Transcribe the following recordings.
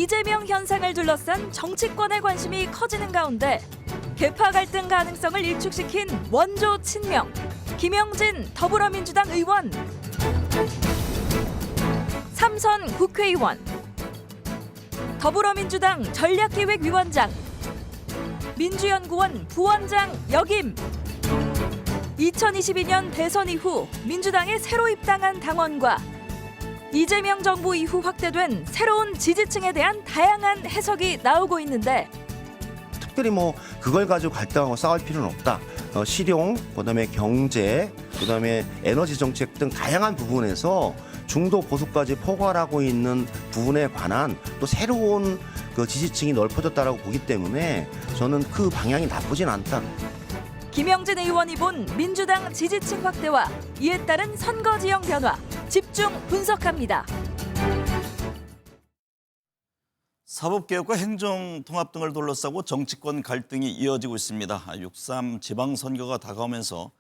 이재명 현상을 둘러싼 정치권의 관심이 커지는 가운데 계파 갈등 가능성을 일축시킨 원조 친명 김영진 더불어민주당 의원, 삼선 국회의원, 더불어민주당 전략기획위원장, 민주연구원 부원장 역임. 2022년 대선 이후 민주당에 새로 입당한 당원과 이재명 정부 이후 확대된 새로운 지지층에 대한 다양한 해석이 나오고 있는데, 특별히 그걸 가지고 갈등하고 싸울 필요는 없다. 실용, 그다음에 경제, 그다음에 에너지 정책 등 다양한 부분에서 중도 보수까지 포괄하고 있는 부분에 관한 또 새로운 그 지지층이 넓어졌다라고 보기 때문에 저는 그 방향이 나쁘진 않다. 김영진 의원이 본 민주당 지지층 확대와 이에 따른 선거 지형 변화 집중 분석합니다. 사법개혁과 행정통합 등을 둘러싸고 정치권 갈등이 이어지고 있습니다. 6.3 지방선거가 다가오면서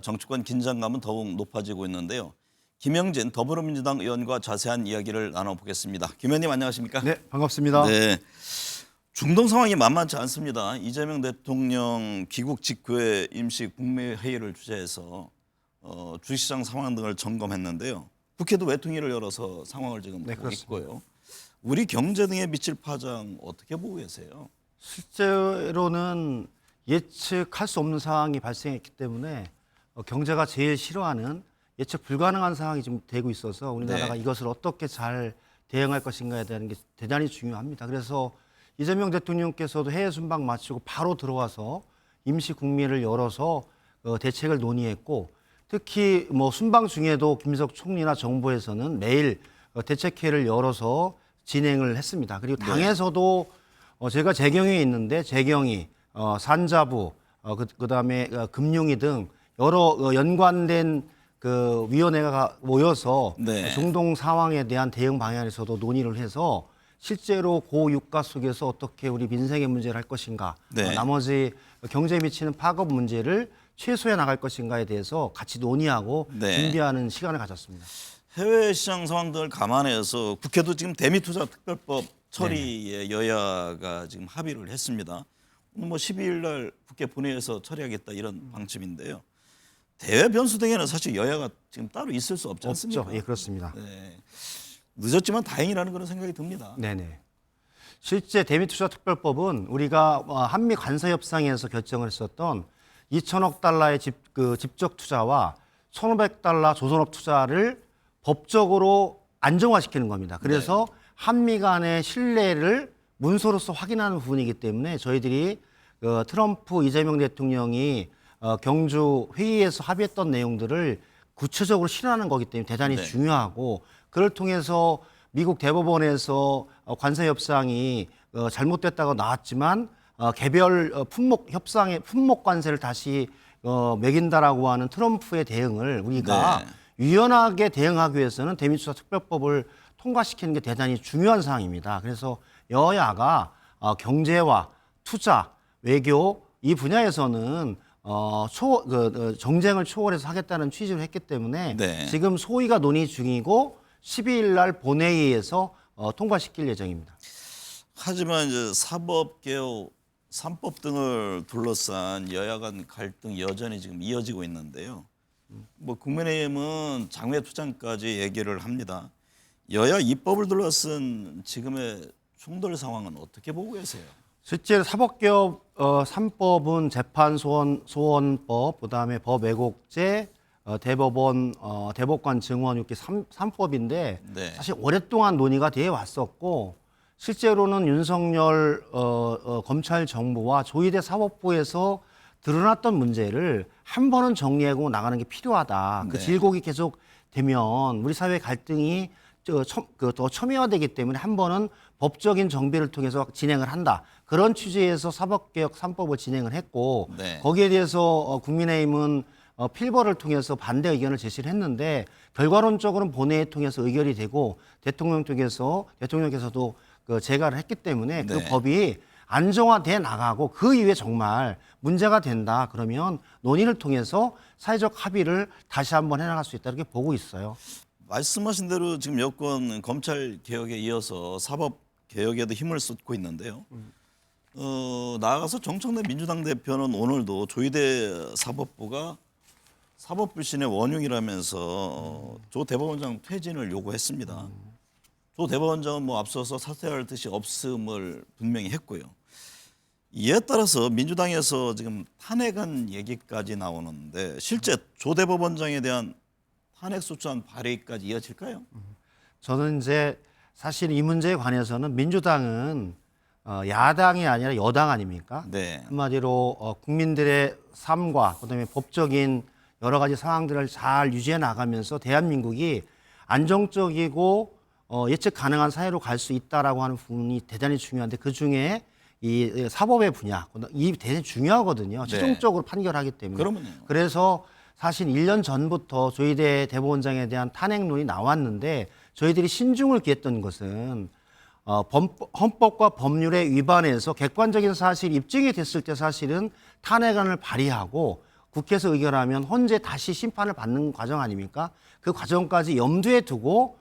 정치권 긴장감은 더욱 높아지고 있는데요. 김영진 더불어민주당 의원과 자세한 이야기를 나눠보겠습니다. 김 의원님 안녕하십니까? 네, 반갑습니다. 네, 중동 상황이 만만치 않습니다. 이재명 대통령 귀국 직후에 임시 국무회의를 주재해서 주식시장 상황 등을 점검했는데요. 국회도 외통위를 열어서 상황을 지금 보고 있고요. 우리 경제 등에 미칠 파장 어떻게 보고 계세요? 실제로는 예측할 수 없는 상황이 발생했기 때문에 경제가 제일 싫어하는 예측 불가능한 상황이 지금 되고 있어서 우리나라가 이것을 어떻게 잘 대응할 것인가에 대한 게 대단히 중요합니다. 그래서 이재명 대통령께서도 해외 순방 마치고 바로 들어와서 임시 국무회의를 열어서 대책을 논의했고, 특히 순방 중에도 김민석 총리나 정부에서는 매일 대책회의를 열어서 진행을 했습니다. 그리고 당에서도 제가 재경위에 있는데 재경위, 산자부, 그다음에 금융위 등 여러 연관된 그 위원회가 모여서 중동 상황에 대한 대응 방향에서도 논의를 해서 실제로 고유가 속에서 어떻게 우리 민생의 문제를 할 것인가, 나머지 경제에 미치는 파급 문제를 최소화해 나갈 것인가에 대해서 같이 논의하고 준비하는 시간을 가졌습니다. 해외 시장 상황 등을 감안해서 국회도 지금 대미투자 특별법 처리에 여야가 지금 합의를 했습니다. 오늘 12일 날 국회 본회의에서 처리하겠다 이런 방침인데요. 대외 변수 등에는 사실 여야가 지금 따로 있을 수 없지 않습니까? 없죠. 예, 그렇습니다. 네. 늦었지만 다행이라는 그런 생각이 듭니다. 네네. 실제 대미투자특별법은 우리가 한미 관세 협상에서 결정을 했었던 2천억 달러의 직접 투자와 1,500달러 조선업 투자를 법적으로 안정화시키는 겁니다. 그래서 한미 간의 신뢰를 문서로서 확인하는 부분이기 때문에 저희들이 트럼프 이재명 대통령이 경주 회의에서 합의했던 내용들을 구체적으로 실현하는 거기 때문에 대단히 중요하고, 그를 통해서 미국 대법원에서 관세 협상이 잘못됐다고 나왔지만 개별 품목 협상의 품목 관세를 다시 매긴다라고 하는 트럼프의 대응을 우리가 유연하게 대응하기 위해서는 대미투자 특별법을 통과시키는 게 대단히 중요한 사항입니다. 그래서 여야가 경제와 투자, 외교 이 분야에서는 정쟁을 초월해서 하겠다는 취지를 했기 때문에 지금 소위가 논의 중이고 12일 날 본회의에서 통과시킬 예정입니다. 하지만 이제 사법개혁 3법 등을 둘러싼 여야 간 갈등 여전히 지금 이어지고 있는데요. 국민의힘은 장외투쟁까지 얘기를 합니다. 여야 입법을 둘러싼 지금의 충돌 상황은 어떻게 보고 계세요? 실제 사법개혁 3법은 재판소원법, 그다음에 법왜곡죄, 대법원, 대법관 증언 이렇게 3법인데 사실 오랫동안 논의가 되어 왔었고, 실제로는 윤석열 검찰 정부와 조희대 사법부에서 드러났던 문제를 한 번은 정리하고 나가는 게 필요하다. 그 질곡이 계속 되면 우리 사회 갈등이 더 첨예화되기 때문에 한 번은 법적인 정비를 통해서 진행을 한다. 그런 취지에서 사법개혁 3법을 진행을 했고, 거기에 대해서 국민의힘은 필버를 통해서 반대 의견을 제시를 했는데 결과론적으로는 본회의 통해서 의결이 되고 대통령께서도 제가를 했기 때문에 그 법이 안정화돼 나가고 그 이후에 정말 문제가 된다 그러면 논의를 통해서 사회적 합의를 다시 한번 해나갈 수 있다 이렇게 보고 있어요. 말씀하신 대로 지금 여권 검찰 개혁에 이어서 사법 개혁에도 힘을 쏟고 있는데요. 나아가서 정청래 민주당 대표는 오늘도 조희대 사법부가 사법 불신의 원흉이라면서 조 대법원장 퇴진을 요구했습니다. 조 대법원장은 뭐 앞서서 사퇴할 뜻이 없음을 분명히 했고요. 이에 따라서 민주당에서 지금 탄핵안 얘기까지 나오는데 실제 조 대법원장에 대한 탄핵 소추안 발의까지 이어질까요? 저는 이제 사실 이 문제에 관해서는 민주당은 야당이 아니라 여당 아닙니까? 네. 한마디로 국민들의 삶과 그다음에 법적인 여러 가지 상황들을 잘 유지해 나가면서 대한민국이 안정적이고 예측 가능한 사회로 갈 수 있다라고 하는 부분이 대단히 중요한데 그 중에 이 사법의 분야 이 대단히 중요하거든요. 네. 최종적으로 판결하기 때문에. 그러면요. 그래서 사실 1년 전부터 조희대 대법원장에 대한 탄핵론이 나왔는데 저희들이 신중을 기했던 것은 헌법과 법률에 위반해서 객관적인 사실이 입증이 됐을 때 사실은 탄핵안을 발의하고 국회에서 의결하면 헌재 다시 심판을 받는 과정 아닙니까? 그 과정까지 염두에 두고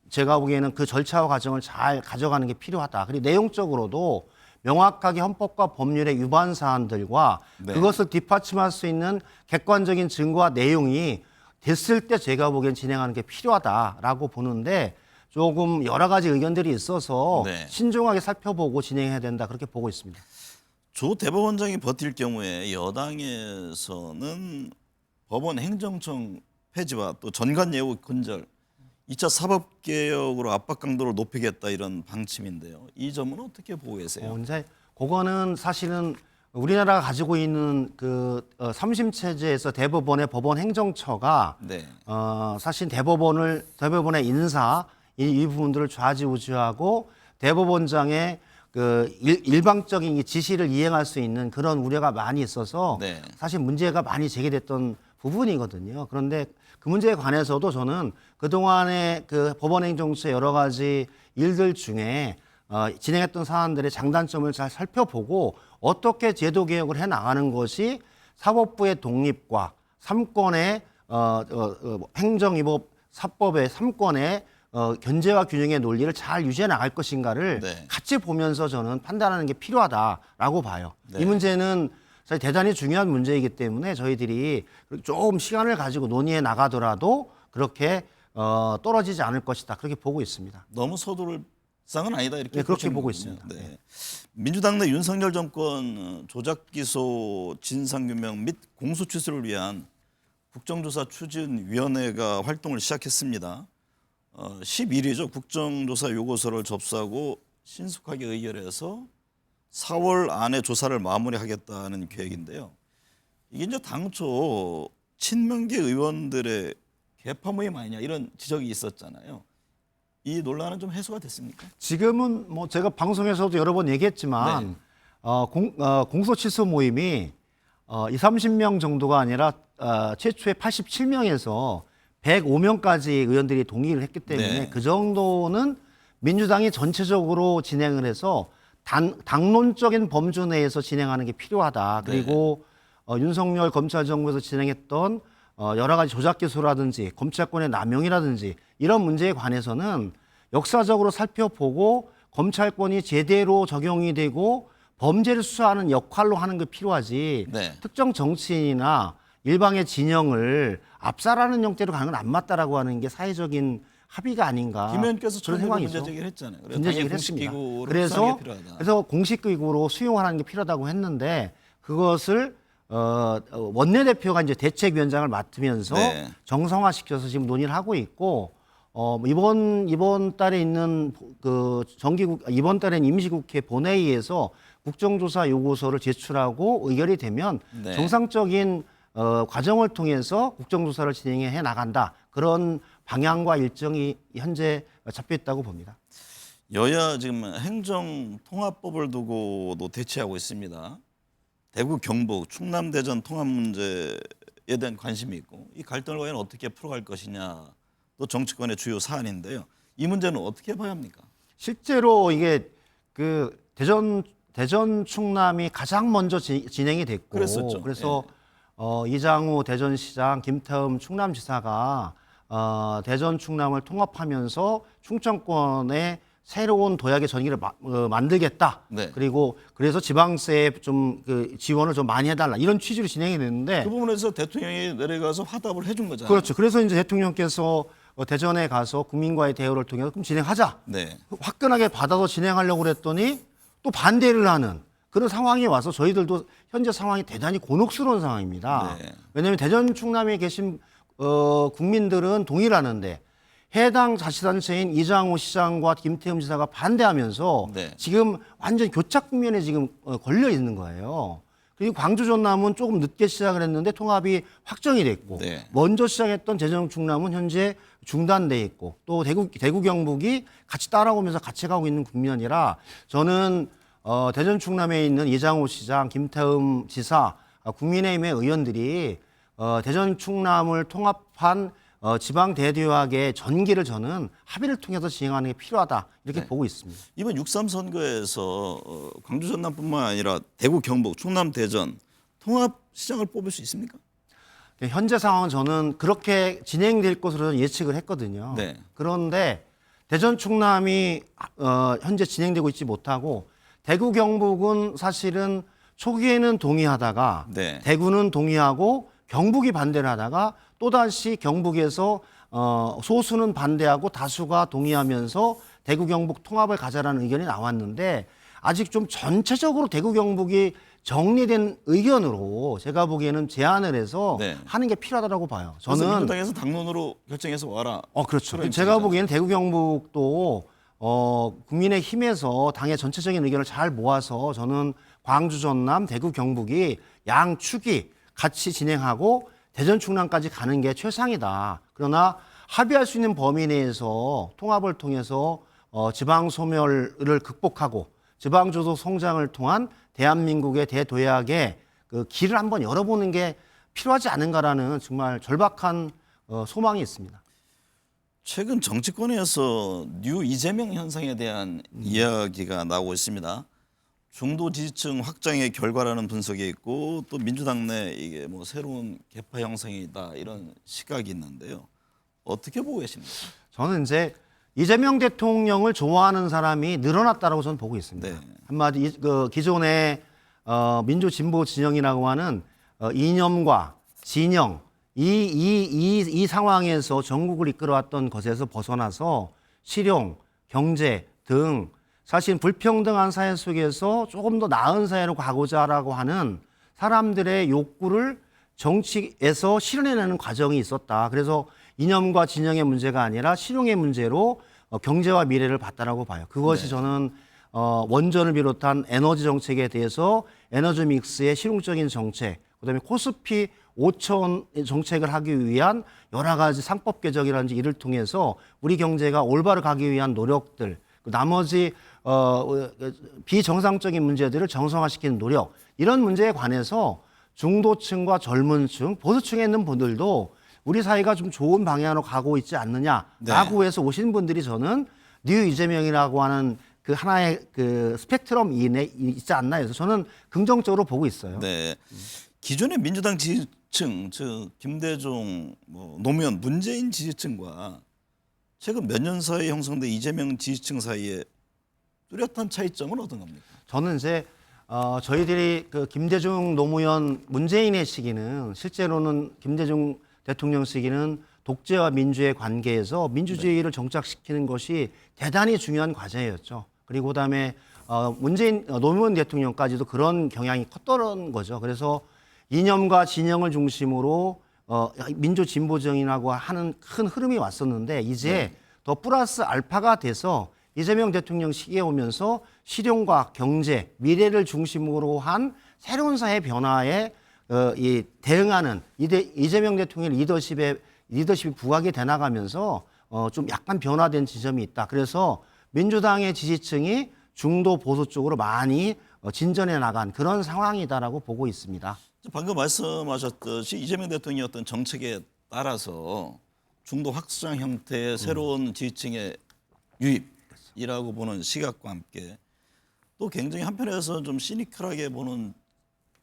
제가 보기에는 그 절차와 과정을 잘 가져가는 게 필요하다. 그리고 내용적으로도 명확하게 헌법과 법률의 위반 사안들과 네. 그것을 뒷받침할 수 있는 객관적인 증거와 내용이 됐을 때 제가 보기엔 진행하는 게 필요하다라고 보는데 조금 여러 가지 의견들이 있어서 네. 신중하게 살펴보고 진행해야 된다 그렇게 보고 있습니다. 조 대법원장이 버틸 경우에 여당에서는 법원 행정청 폐지와 또 전관 예우 근절 2차 사법개혁으로 압박 강도를 높이겠다 이런 방침인데요. 이 점은 어떻게 보고 계세요? 이제 그거는 사실은 우리나라가 가지고 있는 그 3심 체제에서 대법원의 법원 행정처가 네. 사실 대법원의 인사 이 부분들을 좌지우지하고 대법원장의 그 일방적인 이 지시를 이행할 수 있는 그런 우려가 많이 있어서 네. 사실 문제가 많이 제기됐던 부분이거든요. 그런데 그 문제에 관해서도 저는 그동안의 그 법원행정처의 여러 가지 일들 중에 진행했던 사안들의 장단점을 잘 살펴보고 어떻게 제도 개혁을 해 나가는 것이 사법부의 독립과 삼권의 행정위법 사법의 삼권의 견제와 균형의 논리를 잘 유지해 나갈 것인가를 네. 같이 보면서 저는 판단하는 게 필요하다라고 봐요. 네. 이 문제는 사실 대단히 중요한 문제이기 때문에 저희들이 좀 시간을 가지고 논의해 나가더라도 그렇게 떨어지지 않을 것이다. 그렇게 보고 있습니다. 너무 서두를 상은 아니다 이렇게 네, 그렇게 보시는 보고 거군요. 있습니다. 네. 민주당 내 윤석열 정권 조작 기소 진상규명 및 공소 취소를 위한 국정조사 추진위원회가 활동을 시작했습니다. 11일이죠. 국정조사 요구서를 접수하고 신속하게 의결해서 4월 안에 조사를 마무리하겠다는 계획인데요. 이게 이제 당초 친명계 의원들의 개파 모임 아니냐 이런 지적이 있었잖아요. 이 논란은 좀 해소가 됐습니까? 지금은 뭐 제가 방송에서도 여러 번 얘기했지만 공소 취소 모임이 30명 정도가 아니라 최초에 87명에서 105명까지 의원들이 동의를 했기 때문에 네. 그 정도는 민주당이 전체적으로 진행을 해서 당론적인 범주 내에서 진행하는 게 필요하다. 그리고 윤석열 검찰정부에서 진행했던 여러 가지 조작 기소라든지 검찰권의 남용이라든지 이런 문제에 관해서는 역사적으로 살펴보고 검찰권이 제대로 적용이 되고 범죄를 수사하는 역할로 하는 게 필요하지 네. 특정 정치인이나 일방의 진영을 압살하는 형태로 가는 건 안 맞다라고 하는 게 사회적인 합의가 아닌가. 김 의원께서 그런 처음에 생각이죠. 문제 제기를 했잖아요. 그래서 문제 당연히 제기를 공식 했습니다. 기구로 그래서 수사하는 게 필요하다. 공식기구로 수용하는 게 필요하다고 했는데 그것을 원내대표가 이제 대책위원장을 맡으면서 네. 정상화시켜서 지금 논의를 하고 있고 이번 달에 있는 그 이번 달엔 임시국회 본회의에서 국정조사 요구서를 제출하고 의결이 되면 네. 정상적인 과정을 통해서 국정조사를 진행해 나간다. 그런 방향과 일정이 현재 잡혀 있다고 봅니다. 여야 지금 행정통합법을 두고도 대치하고 있습니다. 대구, 경북, 충남, 대전 통합 문제에 대한 관심이 있고 이 갈등을 과연 어떻게 풀어갈 것이냐 또 정치권의 주요 사안인데요. 이 문제는 어떻게 봐야 합니까? 실제로 이게 그 대전 충남이 가장 먼저 진행이 됐고 그랬었죠. 그래서 이장우 대전시장, 김태흠 충남지사가 대전 충남을 통합하면서 충청권의 새로운 도약의 전기를 만들겠다. 네. 그리고 그래서 지방세 좀 그 지원을 좀 많이 해달라 이런 취지로 진행이 됐는데 그 부분에서 대통령이 내려가서 화답을 해준 거잖아요. 그렇죠. 그래서 이제 대통령께서 대전에 가서 국민과의 대화를 통해서 그럼 진행하자. 네. 화끈하게 받아서 진행하려고 그랬더니 또 반대를 하는 그런 상황이 와서 저희들도 현재 상황이 대단히 곤혹스러운 상황입니다. 네. 왜냐하면 대전 충남에 계신 국민들은 동의를 하는데 해당 자치단체인 이장호 시장과 김태흠 지사가 반대하면서 네. 지금 완전 교착 국면에 지금 걸려 있는 거예요. 그리고 광주 전남은 조금 늦게 시작을 했는데 통합이 확정이 됐고 네. 먼저 시작했던 대전 충남은 현재 중단돼 있고 또 대구 경북이 같이 따라오면서 같이 가고 있는 국면이라 저는 대전 충남에 있는 이장호 시장, 김태흠 지사, 국민의힘의 의원들이 대전 충남을 통합한 지방 대도약의 전기를 저는 합의를 통해서 진행하는 게 필요하다 이렇게 네. 보고 있습니다. 이번 6.3 선거에서 광주 전남뿐만 아니라 대구 경북 충남 대전 통합 시장을 뽑을 수 있습니까? 현재 상황은 저는 그렇게 진행될 것으로 예측을 했거든요. 네. 그런데 대전 충남이 현재 진행되고 있지 못하고 대구 경북은 사실은 초기에는 동의하다가 네. 대구는 동의하고 경북이 반대를 하다가 또다시 경북에서 소수는 반대하고 다수가 동의하면서 대구 경북 통합을 가자라는 의견이 나왔는데 아직 좀 전체적으로 대구 경북이 정리된 의견으로 제가 보기에는 제안을 해서 네. 하는 게 필요하다고 봐요. 그래서 저는 민주당에서 당론으로 결정해서 와라. 그렇죠. 그런 제가 입장이잖아요. 보기에는 대구 경북도 국민의힘에서 당의 전체적인 의견을 잘 모아서 저는 광주 전남 대구 경북이 양축이 같이 진행하고 대전 충남까지 가는 게 최상이다. 그러나 합의할 수 있는 범위 내에서 통합을 통해서 지방 소멸을 극복하고 지방 조속 성장을 통한 대한민국의 대도약의 그 길을 한번 열어보는 게 필요하지 않은가라는 정말 절박한 소망이 있습니다. 최근 정치권에서 뉴 이재명 현상에 대한 이야기가 나오고 있습니다. 중도 지지층 확장의 결과라는 분석이 있고 또 민주당 내 이게 뭐 새로운 개파 형성이다 이런 시각이 있는데요. 어떻게 보고 계십니까? 저는 이제 이재명 대통령을 좋아하는 사람이 늘어났다라고 저는 보고 있습니다. 네. 한마디 그 기존의 민주 진보 진영이라고 하는 이념과 진영 이 상황에서 전국을 이끌어왔던 것에서 벗어나서 실용, 경제 등 사실 불평등한 사회 속에서 조금 더 나은 사회로 가고자라고 하는 사람들의 욕구를 정치에서 실현해내는 과정이 있었다. 그래서 이념과 진영의 문제가 아니라 실용의 문제로 경제와 미래를 봤다라고 봐요. 그것이 네. 저는 원전을 비롯한 에너지 정책에 대해서 에너지 믹스의 실용적인 정책, 그다음에 코스피 5천 정책을 하기 위한 여러 가지 상법 개정이라든지 이를 통해서 우리 경제가 올바로 가기 위한 노력들, 나머지 비정상적인 문제들을 정상화시키는 노력, 이런 문제에 관해서 중도층과 젊은층, 보수층에 있는 분들도 우리 사회가 좀 좋은 방향으로 가고 있지 않느냐라고 해서 오신 분들이 저는 뉴 이재명이라고 하는 그 하나의 그 스펙트럼 이내 있지 않나 해서 저는 긍정적으로 보고 있어요. 네. 기존의 민주당 지지층, 즉 김대중, 노무현, 문재인 지지층과 최근 몇 년 사이에 형성된 이재명 지지층 사이에 뚜렷한 차이점은 어떤 겁니까? 저는 이제 저희들이 그 김대중, 노무현, 문재인의 시기는 실제로는 김대중 대통령 시기는 독재와 민주의 관계에서 민주주의를 정착시키는 것이 대단히 중요한 과제였죠. 그리고 그다음에 노무현 대통령까지도 그런 경향이 컸던 거죠. 그래서 이념과 진영을 중심으로 민주 진보정이라고 하는 큰 흐름이 왔었는데 이제 더 플러스 알파가 돼서 이재명 대통령 시기에 오면서 실용과 경제, 미래를 중심으로 한 새로운 사회 변화에 대응하는 이재명 대통령의 리더십이 부각이 돼 나가면서 좀 약간 변화된 지점이 있다. 그래서 민주당의 지지층이 중도 보수 쪽으로 많이 진전해 나간 그런 상황이다라고 보고 있습니다. 방금 말씀하셨듯이 이재명 대통령의 어떤 정책에 따라서 중도 확장 형태의 새로운 지지층의 유입이라고 보는 시각과 함께 또 굉장히 한편에서 좀 시니컬하게 보는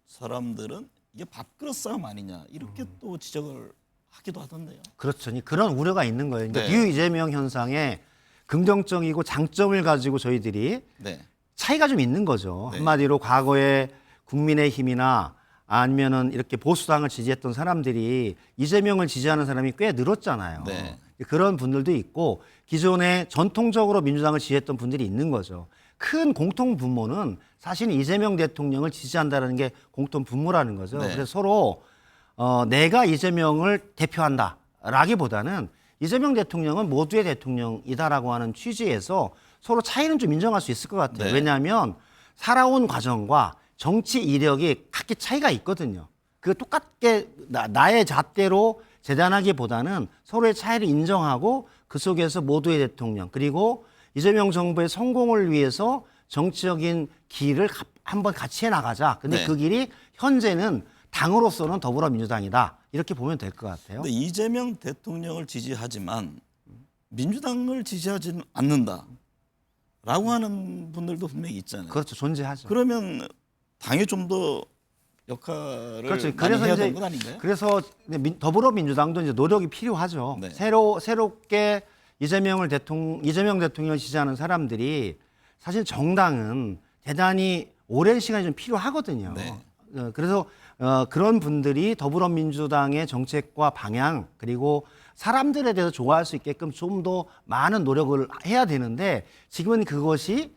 사람들은 이게 밥그릇 싸움 아니냐 이렇게 또 지적을 하기도 하던데요. 그렇죠. 그런 우려가 있는 거예요. 그러니까 네. 뉴 이재명 현상에 긍정적이고 장점을 가지고 저희들이 네. 차이가 좀 있는 거죠. 네. 한마디로 과거에 국민의힘이나 아니면은 이렇게 보수당을 지지했던 사람들이 이재명을 지지하는 사람이 꽤 늘었잖아요. 네. 그런 분들도 있고 기존에 전통적으로 민주당을 지지했던 분들이 있는 거죠. 큰 공통 분모는 사실 이재명 대통령을 지지한다는 게 공통 분모라는 거죠. 네. 그래서 서로 내가 이재명을 대표한다라기보다는 이재명 대통령은 모두의 대통령이다라고 하는 취지에서 서로 차이는 좀 인정할 수 있을 것 같아요. 네. 왜냐하면 살아온 과정과 정치 이력이 각기 차이가 있거든요. 그 똑같게 나의 잣대로 재단하기보다는 서로의 차이를 인정하고 그 속에서 모두의 대통령 그리고 이재명 정부의 성공을 위해서 정치적인 길을 한번 같이 해나가자. 근데 네. 그 길이 현재는 당으로서는 더불어민주당이다. 이렇게 보면 될 것 같아요. 근데 이재명 대통령을 지지하지만 민주당을 지지하지는 않는다라고 하는 분들도 분명히 있잖아요. 그렇죠. 존재하죠. 그러면 당이 좀 더 역할을 그렇죠. 많이 그래서 해야 이제 되는 건 아닌가요? 그래서 더불어민주당도 이제 노력이 필요하죠. 네. 새롭게 이재명 대통령을 지지하는 사람들이 사실 정당은 대단히 오랜 시간이 좀 필요하거든요. 네. 그래서 그런 분들이 더불어민주당의 정책과 방향 그리고 사람들에 대해서 좋아할 수 있게끔 좀 더 많은 노력을 해야 되는데 지금은 그것이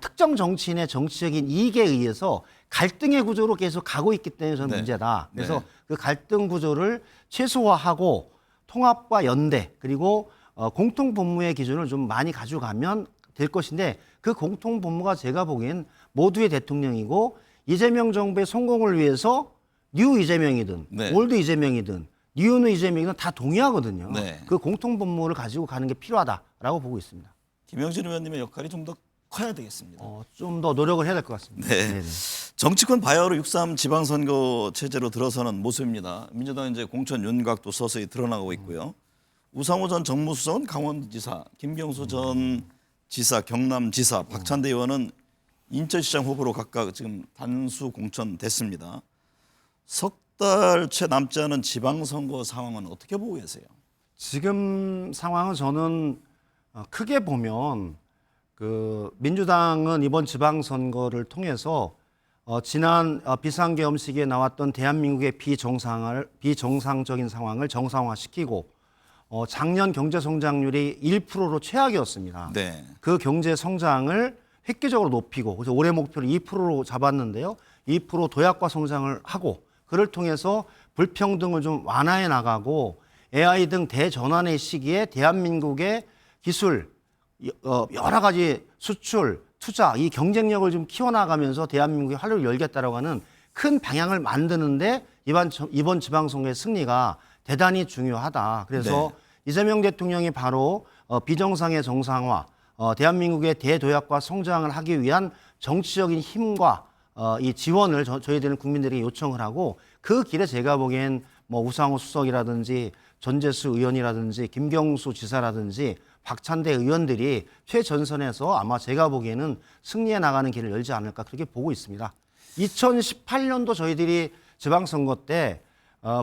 특정 정치인의 정치적인 이익에 의해서 갈등의 구조로 계속 가고 있기 때문에 저는 네. 문제다. 그래서 네. 그 갈등 구조를 최소화하고 통합과 연대 그리고 공통 분모의 기준을 좀 많이 가져가면 될 것인데 그 공통 분모가 제가 보기엔 모두의 대통령이고 이재명 정부의 성공을 위해서 뉴 이재명이든 네. 올드 이재명이든 뉴 이재명이든 다 동의하거든요. 네. 그 공통 분모를 가지고 가는 게 필요하다라고 보고 있습니다. 김영진 의원님의 역할이 좀 더 커야 되겠습니다. 좀 더 노력을 해야 될 것 같습니다. 네. 네네. 정치권 바야흐로 6.3 지방선거 체제로 들어서는 모습입니다. 민주당 이제 공천 윤곽도 서서히 드러나고 있고요. 우상호 전 정무수석은 강원지사, 김경수 전 지사, 경남지사, 박찬대 의원은 인천시장 후보로 각각 지금 단수 공천됐습니다. 석 달 채 남지 않은 지방선거 상황은 어떻게 보고 계세요? 지금 상황은 저는 크게 보면 그 민주당은 이번 지방선거를 통해서 지난 비상계엄식에 나왔던 대한민국의 비정상적인 상황을 정상화시키고 작년 경제 성장률이 1%로 최악이었습니다. 네. 그 경제 성장을 획기적으로 높이고 그래서 올해 목표를 2%로 잡았는데요. 2% 도약과 성장을 하고 그를 통해서 불평등을 좀 완화해 나가고 AI 등 대전환의 시기에 대한민국의 기술 여러 가지 수출, 투자 이 경쟁력을 좀 키워나가면서 대한민국의 활로를 열겠다라고 하는 큰 방향을 만드는데 이번 지방선거의 승리가 대단히 중요하다. 그래서 네. 이재명 대통령이 바로 비정상의 정상화, 대한민국의 대도약과 성장을 하기 위한 정치적인 힘과 이 지원을 저희들은 국민들에게 요청을 하고 그 길에 제가 보기엔 뭐 우상호 수석이라든지 전재수 의원이라든지 김경수 지사라든지 박찬대 의원들이 최전선에서 아마 제가 보기에는 승리해 나가는 길을 열지 않을까 그렇게 보고 있습니다. 2018년도 저희들이 지방선거 때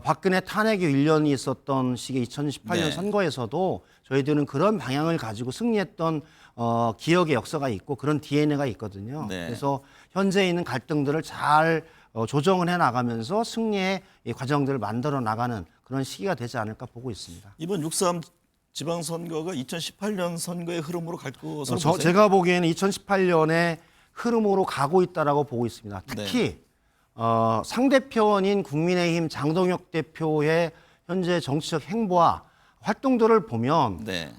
박근혜 탄핵이 1년이 있었던 시기에 2018년 네. 선거에서도 저희들은 그런 방향을 가지고 승리했던 기억의 역사가 있고 그런 DNA가 있거든요. 네. 그래서 현재 있는 갈등들을 잘 조정을 해 나가면서 승리의 이 과정들을 만들어 나가는 그런 시기가 되지 않을까 보고 있습니다. 이번 6.3 지방선거가 2018년 선거의 흐름으로 갈 것으로 보세요? 제가 보기에는 2018년의 흐름으로 가고 있다라고 보고 있습니다. 특히 상대편인 국민의힘 장동혁 대표의 현재 정치적 행보와 활동들을 보면 네.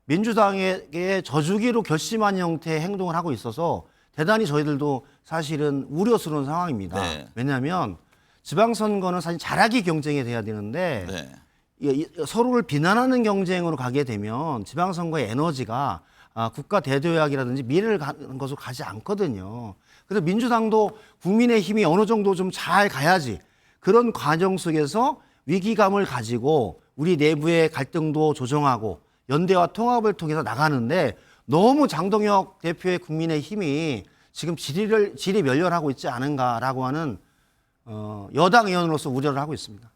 민주당에게 져주기로 결심한 형태의 행동을 하고 있어서 대단히 저희들도 사실은 우려스러운 상황입니다. 네. 왜냐하면 지방선거는 사실 잘하기 경쟁이 돼야 되는데 네. 서로를 비난하는 경쟁으로 가게 되면 지방선거의 에너지가 국가 대도약이라든지 미래를 가는 것으로 가지 않거든요. 그래서 민주당도 국민의 힘이 어느 정도 좀 잘 가야지 그런 과정 속에서 위기감을 가지고 우리 내부의 갈등도 조정하고 연대와 통합을 통해서 나가는데 너무 장동혁 대표의 국민의 힘이 지금 질이 멸렬하고 있지 않은가라고 하는 여당 의원으로서 우려를 하고 있습니다.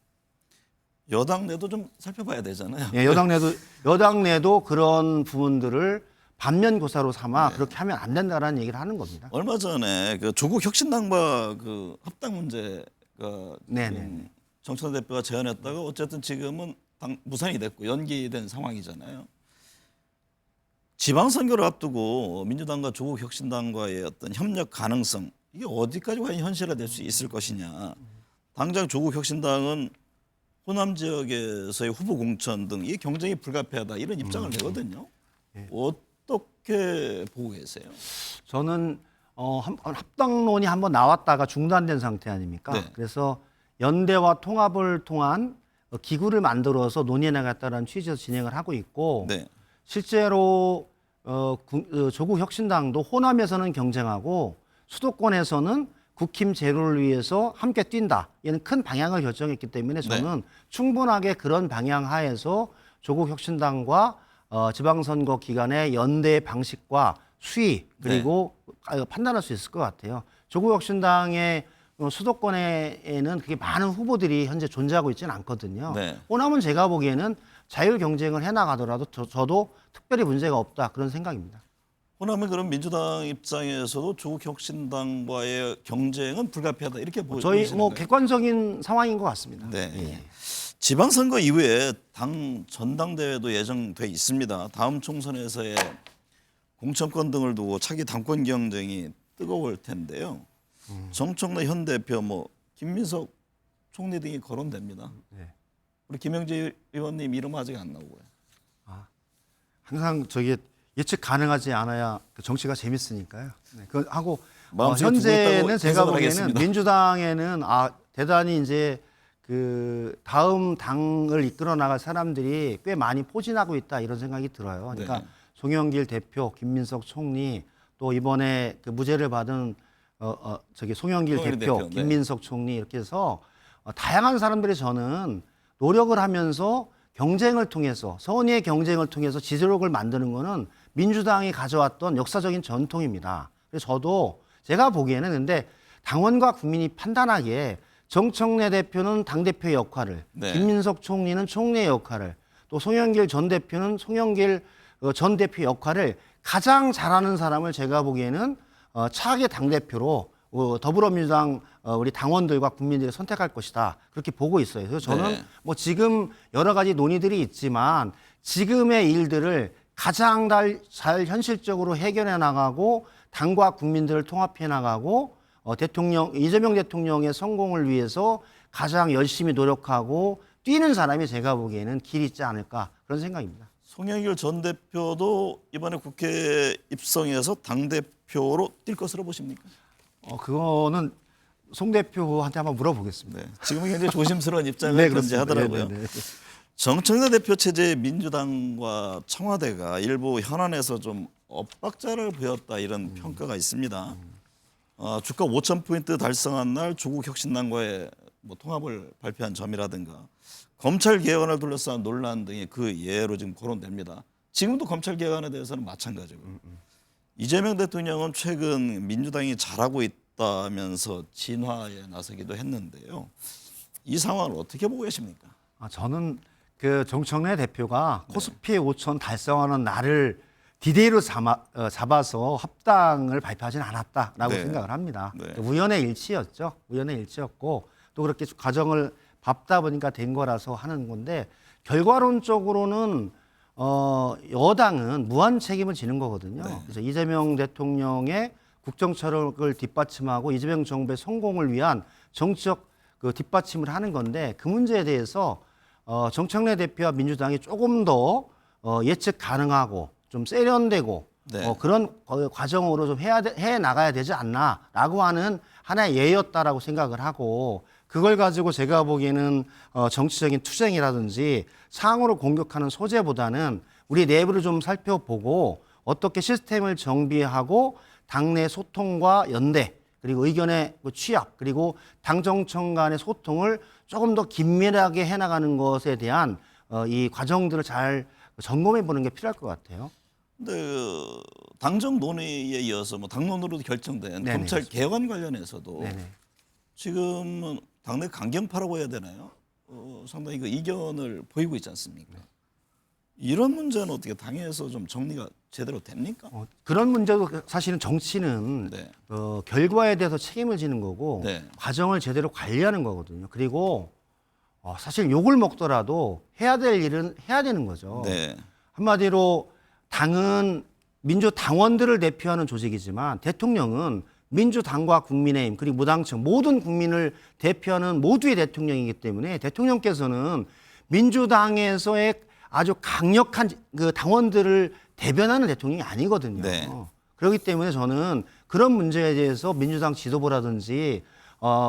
여당 내도 좀 살펴봐야 되잖아요. 예, 여당 내도 그런 부분들을 반면교사로 삼아 그렇게 하면 안 된다라는 얘기를 하는 겁니다. 얼마 전에 그 조국 혁신당과 그 합당 문제가 네네. 정청래 대표가 제안했다가 어쨌든 지금은 무산이 됐고 연기된 상황이잖아요. 지방선거를 앞두고 민주당과 조국 혁신당과의 어떤 협력 가능성 이게 어디까지 과연 현실화될 수 있을 것이냐. 당장 조국 혁신당은 호남 지역에서의 후보 공천 등 이 경쟁이 불가피하다 이런 입장을 내거든요. 어떻게 보고 계세요? 저는 합당론이 한번 나왔다가 중단된 상태 아닙니까? 네. 그래서 연대와 통합을 통한 기구를 만들어서 논의해 나갔다는 취지에서 진행을 하고 있고 네. 실제로 조국 혁신당도 호남에서는 경쟁하고 수도권에서는 국힘 제로를 위해서 함께 뛴다. 이는 큰 방향을 결정했기 때문에 저는 충분하게 그런 방향 하에서 조국 혁신당과 지방선거 기간의 연대 방식과 수위 그리고 판단할 수 있을 것 같아요. 조국 혁신당의 수도권에는 그렇게 많은 후보들이 현재 존재하고 있지는 않거든요. 네. 호남은 제가 보기에는 자율 경쟁을 해나가더라도 저도 특별히 문제가 없다 그런 생각입니다. 호남은 그럼 민주당 입장에서도 조국 혁신당과의 경쟁은 불가피하다 이렇게 저희 보시는 뭐 거예요? 객관적인 상황인 것 같습니다. 네. 예. 지방선거 이후에 당 전당대회도 예정돼 있습니다. 다음 총선에서의 공천권 등을 두고 차기 당권 경쟁이 뜨거울 텐데요. 정청래 현 대표, 뭐 김민석 총리 등이 거론됩니다. 네. 우리 김영재 의원님 이름 아직 안 나오고요. 항상 저게 예측 가능하지 않아야 그 정치가 재밌으니까요. 네. 그 하고 마음속에 두고 현재는 있다고 제가 해석을 보기에는 하겠습니다. 민주당에는 대단히 이제 그 다음 당을 이끌어 나갈 사람들이 꽤 많이 포진하고 있다 이런 생각이 들어요. 그러니까 네. 송영길 대표, 김민석 총리 또 이번에 그 무죄를 받은 송영길 대표, 네. 김민석 총리 이렇게 해서 다양한 사람들이 저는 노력을 하면서 경쟁을 통해서 선의의 경쟁을 통해서 지지력을 만드는 거는 민주당이 가져왔던 역사적인 전통입니다. 그래서 저도 제가 보기에는 근데 당원과 국민이 판단하기에 정청래 대표는 당대표의 역할을 네. 김민석 총리는 총리의 역할을 또 송영길 전 대표는 송영길 전 대표의 역할을 가장 잘하는 사람을 제가 보기에는 차기 당대표로 더불어민주당 우리 당원들과 국민들이 선택할 것이다. 그렇게 보고 있어요. 그래서 저는 네. 뭐 지금 여러 가지 논의들이 있지만 지금의 일들을 가장 잘 현실적으로 해결해 나가고 당과 국민들을 통합해 나가고 이재명 대통령의 성공을 위해서 가장 열심히 노력하고 뛰는 사람이 제가 보기에는 길이 있지 않을까 그런 생각입니다. 송영길 전 대표도 이번에 국회 입성해서 당대표로 뛸 것으로 보십니까? 그거는 송 대표한테 한번 물어보겠습니다. 네. 지금은 굉장히 조심스러운 입장을 네, 견지하더라고요. 네. 정청래 대표 체제의 민주당과 청와대가 일부 현안에서 좀 엇박자를 보였다 이런 평가가 있습니다. 주가 5,000포인트 달성한 날 조국 혁신당과의 뭐 통합을 발표한 점이라든가 검찰 개혁안을 둘러싼 논란 등이 그 예로 지금 거론됩니다. 지금도 검찰 개혁안에 대해서는 마찬가지고 이재명 대통령은 최근 민주당이 잘하고 있다면서 진화에 나서기도 했는데요. 이 상황을 어떻게 보고 계십니까? 저는 그 정청래 대표가 코스피 5천 달성하는 날을 디데이로 잡아서 합당을 발표하지는 않았다라고 네. 생각을 합니다. 네. 우연의 일치였죠. 우연의 일치였고 또 그렇게 과정을 밟다 보니까 된 거라서 하는 건데 결과론적으로는 여당은 무한 책임을 지는 거거든요. 네. 그래서 이재명 대통령의 국정철학을 뒷받침하고 이재명 정부의 성공을 위한 정치적 그 뒷받침을 하는 건데 그 문제에 대해서 정청래 대표와 민주당이 조금 더 예측 가능하고 좀 세련되고 네. 그런 과정으로 좀 해 나가야 되지 않나라고 하는 하나의 예였다라고 생각을 하고 그걸 가지고 제가 보기에는 정치적인 투쟁이라든지 상으로 공격하는 소재보다는 우리 내부를 좀 살펴보고 어떻게 시스템을 정비하고 당내 소통과 연대 그리고 의견의 취합 그리고 당정청 간의 소통을 조금 더 긴밀하게 해나가는 것에 대한 이 과정들을 잘 점검해 보는 게 필요할 것 같아요. 근데 당정 논의에 이어서 뭐 당론으로 결정된 네네, 검찰 개혁안 관련해서도 네네. 지금은 당내 강경파라고 해야 되나요? 상당히 그 이견을 보이고 있지 않습니까? 이런 문제는 어떻게 당에서 좀 정리가 제대로 됩니까? 그런 문제도 사실은 정치는 네. 결과에 대해서 책임을 지는 거고 네. 과정을 제대로 관리하는 거거든요. 그리고 사실 욕을 먹더라도 해야 될 일은 해야 되는 거죠. 네. 한마디로 당은 민주당원들을 대표하는 조직이지만 대통령은 민주당과 국민의힘 그리고 무당층 모든 국민을 대표하는 모두의 대통령이기 때문에 대통령께서는 민주당에서의 아주 강력한 그 당원들을 대변하는 대통령이 아니거든요. 네. 그렇기 때문에 저는 그런 문제에 대해서 민주당 지도부라든지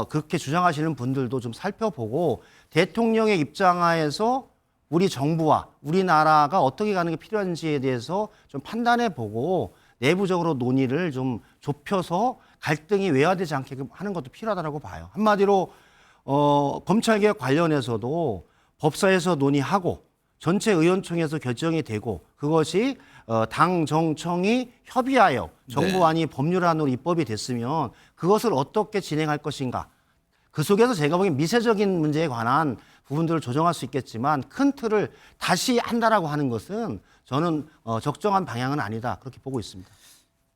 그렇게 주장하시는 분들도 좀 살펴보고 대통령의 입장하에서 우리 정부와 우리나라가 어떻게 가는 게 필요한지에 대해서 좀 판단해보고 내부적으로 논의를 좀 좁혀서 갈등이 외화되지 않게 하는 것도 필요하다고 봐요. 한마디로 검찰개혁 관련해서도 법사에서 논의하고 전체 의원총회에서 결정이 되고 그것이 당 정청이 협의하여 정부안이 법률안으로 입법이 됐으면 그것을 어떻게 진행할 것인가. 그 속에서 제가 보기엔 미세적인 문제에 관한 부분들을 조정할 수 있겠지만 큰 틀을 다시 한다라고 하는 것은 저는 적정한 방향은 아니다 그렇게 보고 있습니다.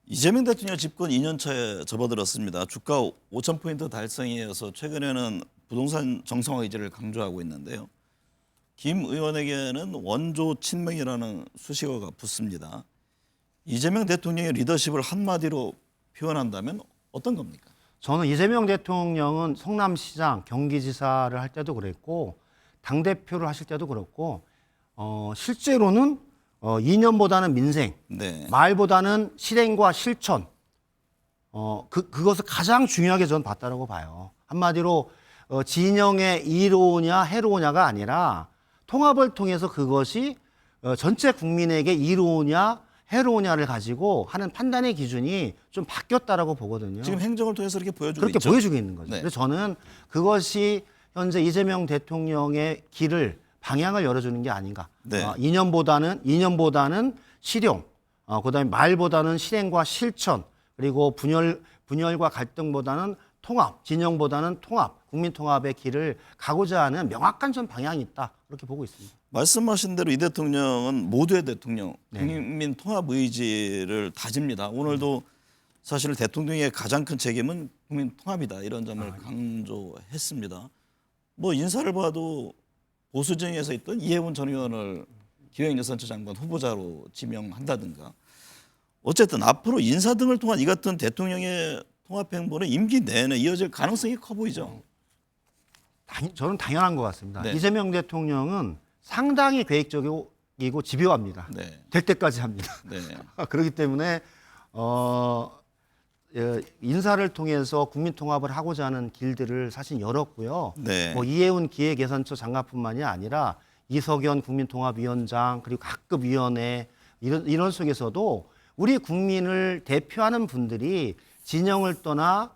이재명 대통령 집권 2년 차에 접어들었습니다. 주가 5,000포인트 달성에 이어서 최근에는 부동산 정상화 의지를 강조하고 있는데요. 김 의원에게는 원조 친명이라는 수식어가 붙습니다. 이재명 대통령의 리더십을 한마디로 표현한다면 어떤 겁니까? 저는 이재명 대통령은 성남시장, 경기지사를 할 때도 그랬고 당대표를 하실 때도 그렇고 실제로는 이념보다는 민생, 네. 말보다는 실행과 실천 그것을 가장 중요하게 저는 봤다라고 봐요. 한마디로 진영의 이로우냐 해로우냐가 아니라 통합을 통해서 그것이 전체 국민에게 이로우냐 해로우냐를 가지고 하는 판단의 기준이 좀 바뀌었다라고 보거든요. 지금 행정을 통해서 이렇게 보여주고 그렇게 있죠. 보여주고 있는 거죠. 네. 그래서 저는 그것이 현재 이재명 대통령의 길을 방향을 열어주는 게 아닌가. 네. 이념보다는 실용, 그다음에 말보다는 실행과 실천, 그리고 분열과 갈등보다는 통합, 진영보다는 통합, 국민 통합의 길을 가고자 하는 명확한 전 방향이 있다. 그렇게 보고 있습니다. 말씀하신 대로 이 대통령은 모두의 대통령, 국민 통합 의지를 다집니다. 오늘도 사실 대통령의 가장 큰 책임은 국민 통합이다. 이런 점을 강조했습니다. 뭐 인사를 봐도 보수정에서 있던 이해운 전 의원을 기획예산처 장관 후보자로 지명한다든가 어쨌든 앞으로 인사 등을 통한 이 같은 대통령의 통합 행보는 임기 내내 이어질 가능성이 커 보이죠. 저는 당연한 것 같습니다. 네. 이재명 대통령은 상당히 계획적이고 집요합니다. 네. 될 때까지 합니다. 네. 그렇기 때문에 인사를 통해서 국민 통합을 하고자 하는 길들을 사실 열었고요. 네. 뭐 이해운 기획예산처 장관뿐만이 아니라 이석연 국민통합위원장 그리고 각급 위원회 이런 속에서도 우리 국민을 대표하는 분들이 진영을 떠나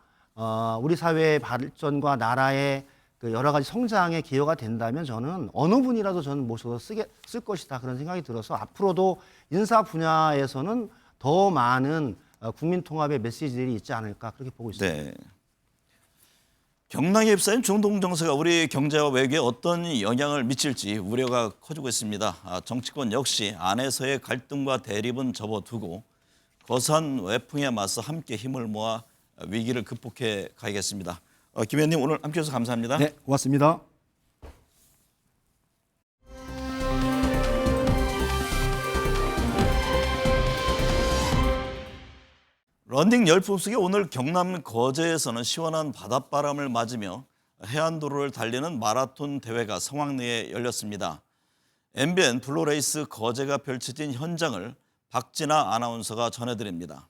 우리 사회의 발전과 나라의 그 여러 가지 성장에 기여가 된다면 저는 어느 분이라도 저는 모셔서 쓸 것이다 그런 생각이 들어서 앞으로도 인사 분야에서는 더 많은 국민 통합의 메시지들이 있지 않을까 그렇게 보고 있습니다. 네. 경랑에 휩싸인 중동 정세가 우리 경제와 외교에 어떤 영향을 미칠지 우려가 커지고 있습니다. 정치권 역시 안에서의 갈등과 대립은 접어두고 거센 외풍에 맞서 함께 힘을 모아 위기를 극복해 가야겠습니다. 김 의원님 오늘 함께해서 감사합니다. 네, 고맙습니다. 런닝 열풍 속에 오늘 경남 거제에서는 시원한 바닷바람을 맞으며 해안도로를 달리는 마라톤 대회가 성황리에 열렸습니다. MBN 블루레이스 거제가 펼쳐진 현장을 박진아 아나운서가 전해드립니다.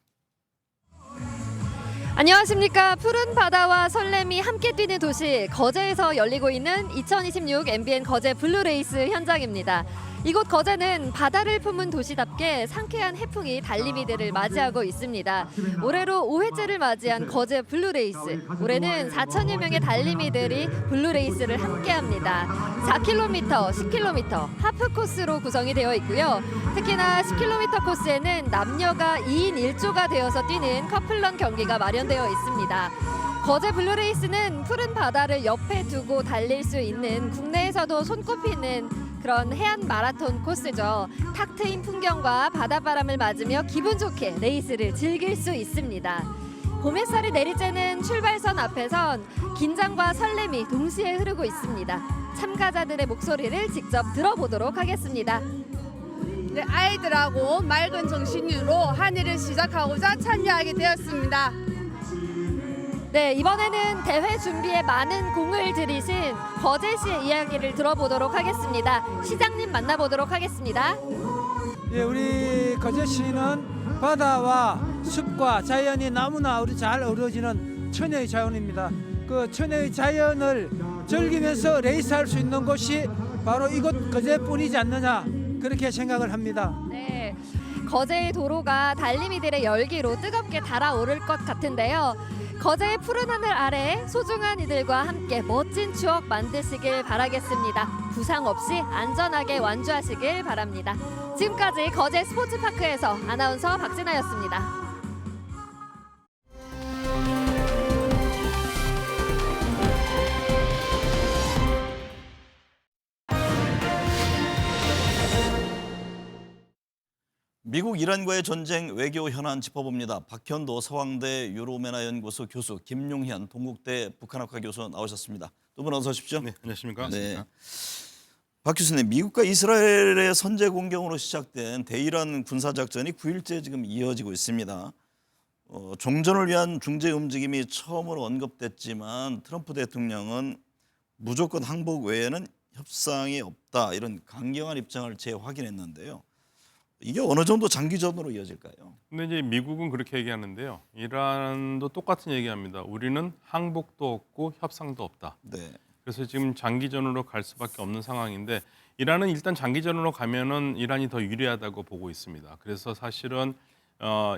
안녕하십니까. 푸른 바다와 설렘이 함께 뛰는 도시 거제에서 열리고 있는 2026 MBN 거제 블루레이스 현장입니다. 이곳 거제는 바다를 품은 도시답게 상쾌한 해풍이 달리미들을 맞이하고 있습니다. 올해로 5회째를 맞이한 거제 블루레이스. 올해는 4천여 명의 달리미들이 블루레이스를 함께합니다. 4km, 10km 하프 코스로 구성이 되어 있고요. 특히나 10km 코스에는 남녀가 2인 1조가 되어서 뛰는 커플런 경기가 마련되어 있습니다. 거제 블루레이스는 푸른 바다를 옆에 두고 달릴 수 있는 국내에서도 손꼽히는 그런 해안 마라톤 코스죠. 탁 트인 풍경과 바닷바람을 맞으며 기분 좋게 레이스를 즐길 수 있습니다. 봄 햇살이 내리쬐는 출발선 앞에선 긴장과 설렘이 동시에 흐르고 있습니다. 참가자들의 목소리를 직접 들어보도록 하겠습니다. 네, 아이들하고 맑은 정신으로 한 해를 시작하고자 참여하게 되었습니다. 네, 이번에는 대회 준비에 많은 공을 들이신 거제시의 이야기를 들어보도록 하겠습니다. 시장님 만나보도록 하겠습니다. 예, 우리 거제시는 바다와 숲과 자연이 너무나 우리 잘 어우러지는 천혜의 자연입니다. 그 천혜의 자연을 즐기면서 레이스할 수 있는 곳이 바로 이곳 거제뿐이지 않느냐 그렇게 생각을 합니다. 네, 거제의 도로가 달리미들의 열기로 뜨겁게 달아오를 것 같은데요. 거제의 푸른 하늘 아래 소중한 이들과 함께 멋진 추억 만드시길 바라겠습니다. 부상 없이 안전하게 완주하시길 바랍니다. 지금까지 거제 스포츠파크에서 아나운서 박진아였습니다. 미국 이란과의 전쟁 외교 현안 짚어봅니다. 박현도 서강대 유로메나 연구소 교수, 김용현 동국대 북한학과 교수 나오셨습니다. 두 분 어서 오십시오. 네, 안녕하십니까? 네. 박 교수님, 미국과 이스라엘의 선제 공격으로 시작된 대이란 군사작전이 9일째 지금 이어지고 있습니다. 종전을 위한 중재 움직임이 처음으로 언급됐지만 트럼프 대통령은 무조건 항복 외에는 협상이 없다 이런 강경한 입장을 재확인했는데요. 이게 어느 정도 장기전으로 이어질까요? 근데 이제 미국은 그렇게 얘기하는데요. 이란도 똑같은 얘기합니다. 우리는 항복도 없고 협상도 없다. 네. 그래서 지금 장기전으로 갈 수밖에 없는 상황인데 이란은 일단 장기전으로 가면은 이란이 더 유리하다고 보고 있습니다. 그래서 사실은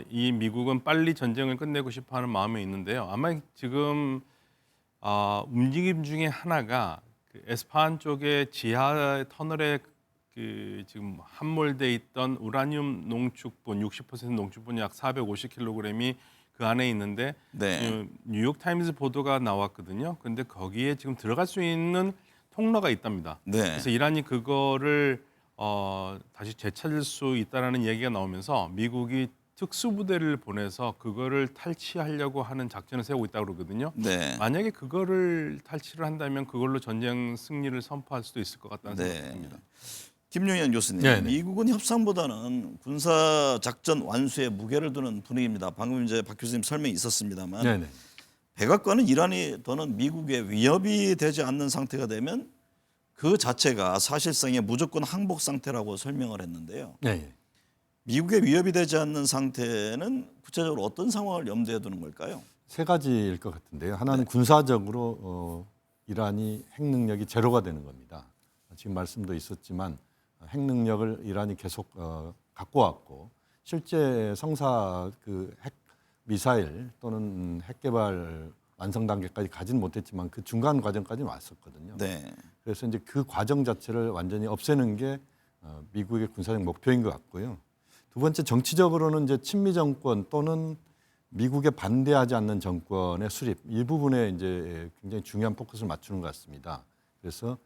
이 미국은 빨리 전쟁을 끝내고 싶어하는 마음이 있는데요. 아마 지금 움직임 중에 하나가 그 에스파한 쪽의 지하 터널에 그 지금 함몰돼 있던 우라늄 농축분 60% 농축분 약 450kg이 그 안에 있는데 네. 뉴욕 타임즈 보도가 나왔거든요. 근데 거기에 지금 들어갈 수 있는 통로가 있답니다. 네. 그래서 이란이 그거를 다시 되찾을 수 있다라는 얘기가 나오면서 미국이 특수부대를 보내서 그거를 탈취하려고 하는 작전을 세우고 있다고 그러거든요. 네. 만약에 그거를 탈취를 한다면 그걸로 전쟁 승리를 선포할 수도 있을 것 같다는 네. 생각이 듭니다. 김용현 교수님, 네네. 미국은 협상보다는 군사 작전 완수에 무게를 두는 분위기입니다. 방금 이제 박 교수님 설명이 있었습니다만 네네. 백악관은 이란이 더는 미국에 위협이 되지 않는 상태가 되면 그 자체가 사실상의 무조건 항복 상태라고 설명을 했는데요. 네. 미국에 위협이 되지 않는 상태는 구체적으로 어떤 상황을 염두에 두는 걸까요? 세 가지일 것 같은데요. 하나는 군사적으로 이란이 핵 능력이 제로가 되는 겁니다. 지금 말씀도 있었지만 핵 능력을 이란이 계속 갖고 왔고 실제 성사 그 핵 미사일 또는 핵 개발 완성 단계까지 가진 못했지만 그 중간 과정까지 왔었거든요. 네. 그래서 이제 그 과정 자체를 완전히 없애는 게 미국의 군사적 목표인 것 같고요. 두 번째 정치적으로는 이제 친미 정권 또는 미국에 반대하지 않는 정권의 수립 이 부분에 이제 굉장히 중요한 포커스를 맞추는 것 같습니다. 그래서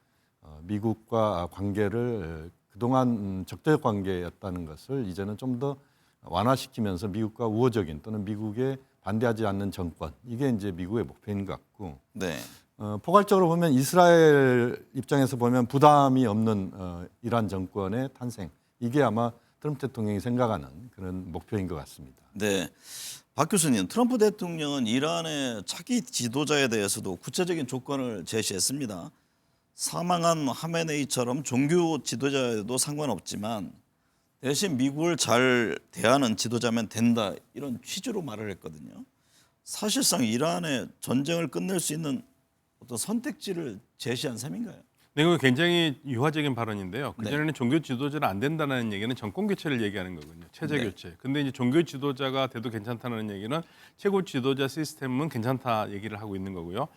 미국과 관계를 그동안 적대적 관계였다는 것을 이제는 좀 더 완화시키면서 미국과 우호적인 또는 미국에 반대하지 않는 정권 이게 이제 미국의 목표인 것 같고 네. 포괄적으로 보면 이스라엘 입장에서 보면 부담이 없는 이란 정권의 탄생 이게 아마 트럼프 대통령이 생각하는 그런 목표인 것 같습니다. 네. 박 교수님, 트럼프 대통령은 이란의 차기 지도자에 대해서도 구체적인 조건을 제시했습니다. 사망한 하메네이처럼 종교 지도자에도 상관없지만 대신 미국을 잘 대하는 지도자면 된다 이런 취지로 말을 했거든요. 사실상 이란의 전쟁을 끝낼 수 있는 어떤 선택지를 제시한 셈인가요? 네, 이거 굉장히 유화적인 발언인데요. 네. 그전에는 종교 지도자는 안 된다는 얘기는 정권 교체를 얘기하는 거거든요. 체제 네. 교체. 근데 이제 종교 지도자가 돼도 괜찮다는 얘기는 최고 지도자 시스템은 괜찮다 얘기를 하고 있는 거고요.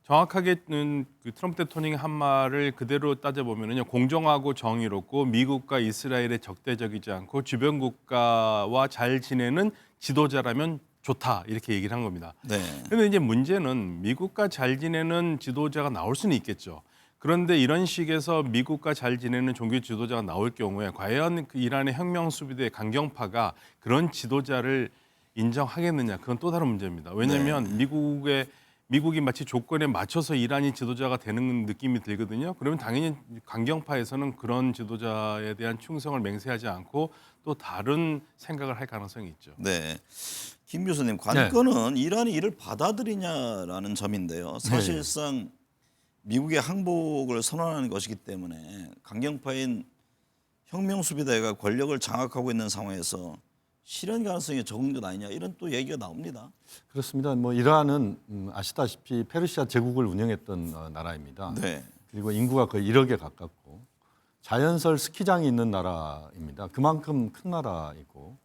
정확하게는 그 트럼프 대통령의 한 말을 그대로 따져보면요. 공정하고 정의롭고 미국과 이스라엘에 적대적이지 않고 주변 국가와 잘 지내는 지도자라면 좋다 이렇게 얘기를 한 겁니다. 네. 그런데 이제 문제는 미국과 잘 지내는 지도자가 나올 수는 있겠죠. 그런데 이런 식에서 미국과 잘 지내는 종교 지도자가 나올 경우에 과연 그 이란의 혁명 수비대 강경파가 그런 지도자를 인정하겠느냐, 그건 또 다른 문제입니다. 왜냐하면 미국이 마치 조건에 맞춰서 이란이 지도자가 되는 느낌이 들거든요. 그러면 당연히 강경파에서는 그런 지도자에 대한 충성을 맹세하지 않고 또 다른 생각을 할 가능성이 있죠. 네. 김 교수님, 관건은 이란이 이를 받아들이냐라는 점인데요. 사실상 미국의 항복을 선언하는 것이기 때문에 강경파인 혁명수비대가 권력을 장악하고 있는 상황에서 실현 가능성이 적은 것 아니냐, 이런 또 얘기가 나옵니다. 그렇습니다. 뭐 이란은 아시다시피 페르시아 제국을 운영했던 나라입니다. 네. 그리고 인구가 거의 1억에 가깝고 자연설 스키장이 있는 나라입니다. 그만큼 큰 나라이고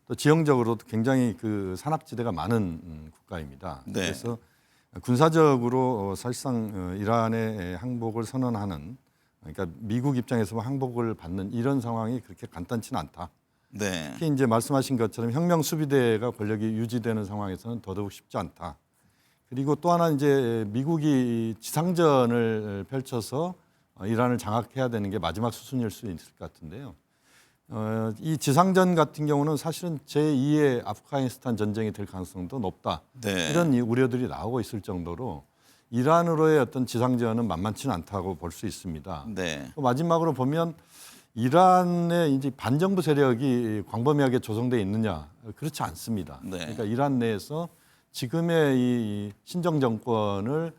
또 지형적으로도 굉장히 그 산악지대가 많은 국가입니다. 네. 그래서 군사적으로 사실상 이란의 항복을 선언하는, 그러니까 미국 입장에서 항복을 받는 이런 상황이 그렇게 간단치는 않다. 네. 특히 이제 말씀하신 것처럼 혁명 수비대가 권력이 유지되는 상황에서는 더더욱 쉽지 않다. 그리고 또 하나 이제 미국이 지상전을 펼쳐서 이란을 장악해야 되는 게 마지막 수순일 수 있을 것 같은데요. 이 지상전 같은 경우는 사실은 제2의 아프가니스탄 전쟁이 될 가능성도 높다. 네. 이런 우려들이 나오고 있을 정도로 이란으로의 어떤 지상전은 만만치는 않다고 볼 수 있습니다. 네. 또 마지막으로 보면 이란의 이제 반정부 세력이 광범위하게 조성돼 있느냐, 그렇지 않습니다. 네. 그러니까 이란 내에서 지금의 이 신정 정권을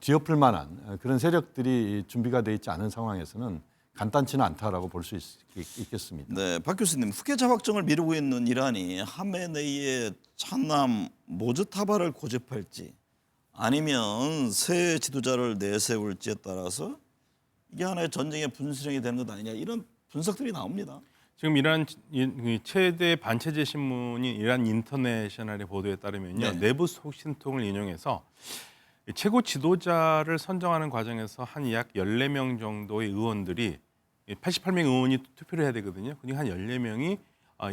뒤엎을 만한 그런 세력들이 준비가 돼 있지 않은 상황에서는 간단치는 않다라고 볼 수 있겠습니다. 네, 박 교수님, 후계자 확정을 미루고 있는 이란이 하메네이의 차남 모즈타바를 고집할지 아니면 새 지도자를 내세울지에 따라서 이게 하나의 전쟁의 분수령이 되는 것 아니냐, 이런 분석들이 나옵니다. 지금 이란 최대 반체제 신문인 이란 인터내셔널의 보도에 따르면요, 네. 내부 소신통을 인용해서 최고 지도자를 선정하는 과정에서 한 약 14명 정도의 의원들이 88명 의원이 투표를 해야 되거든요. 그러니까 한 14명이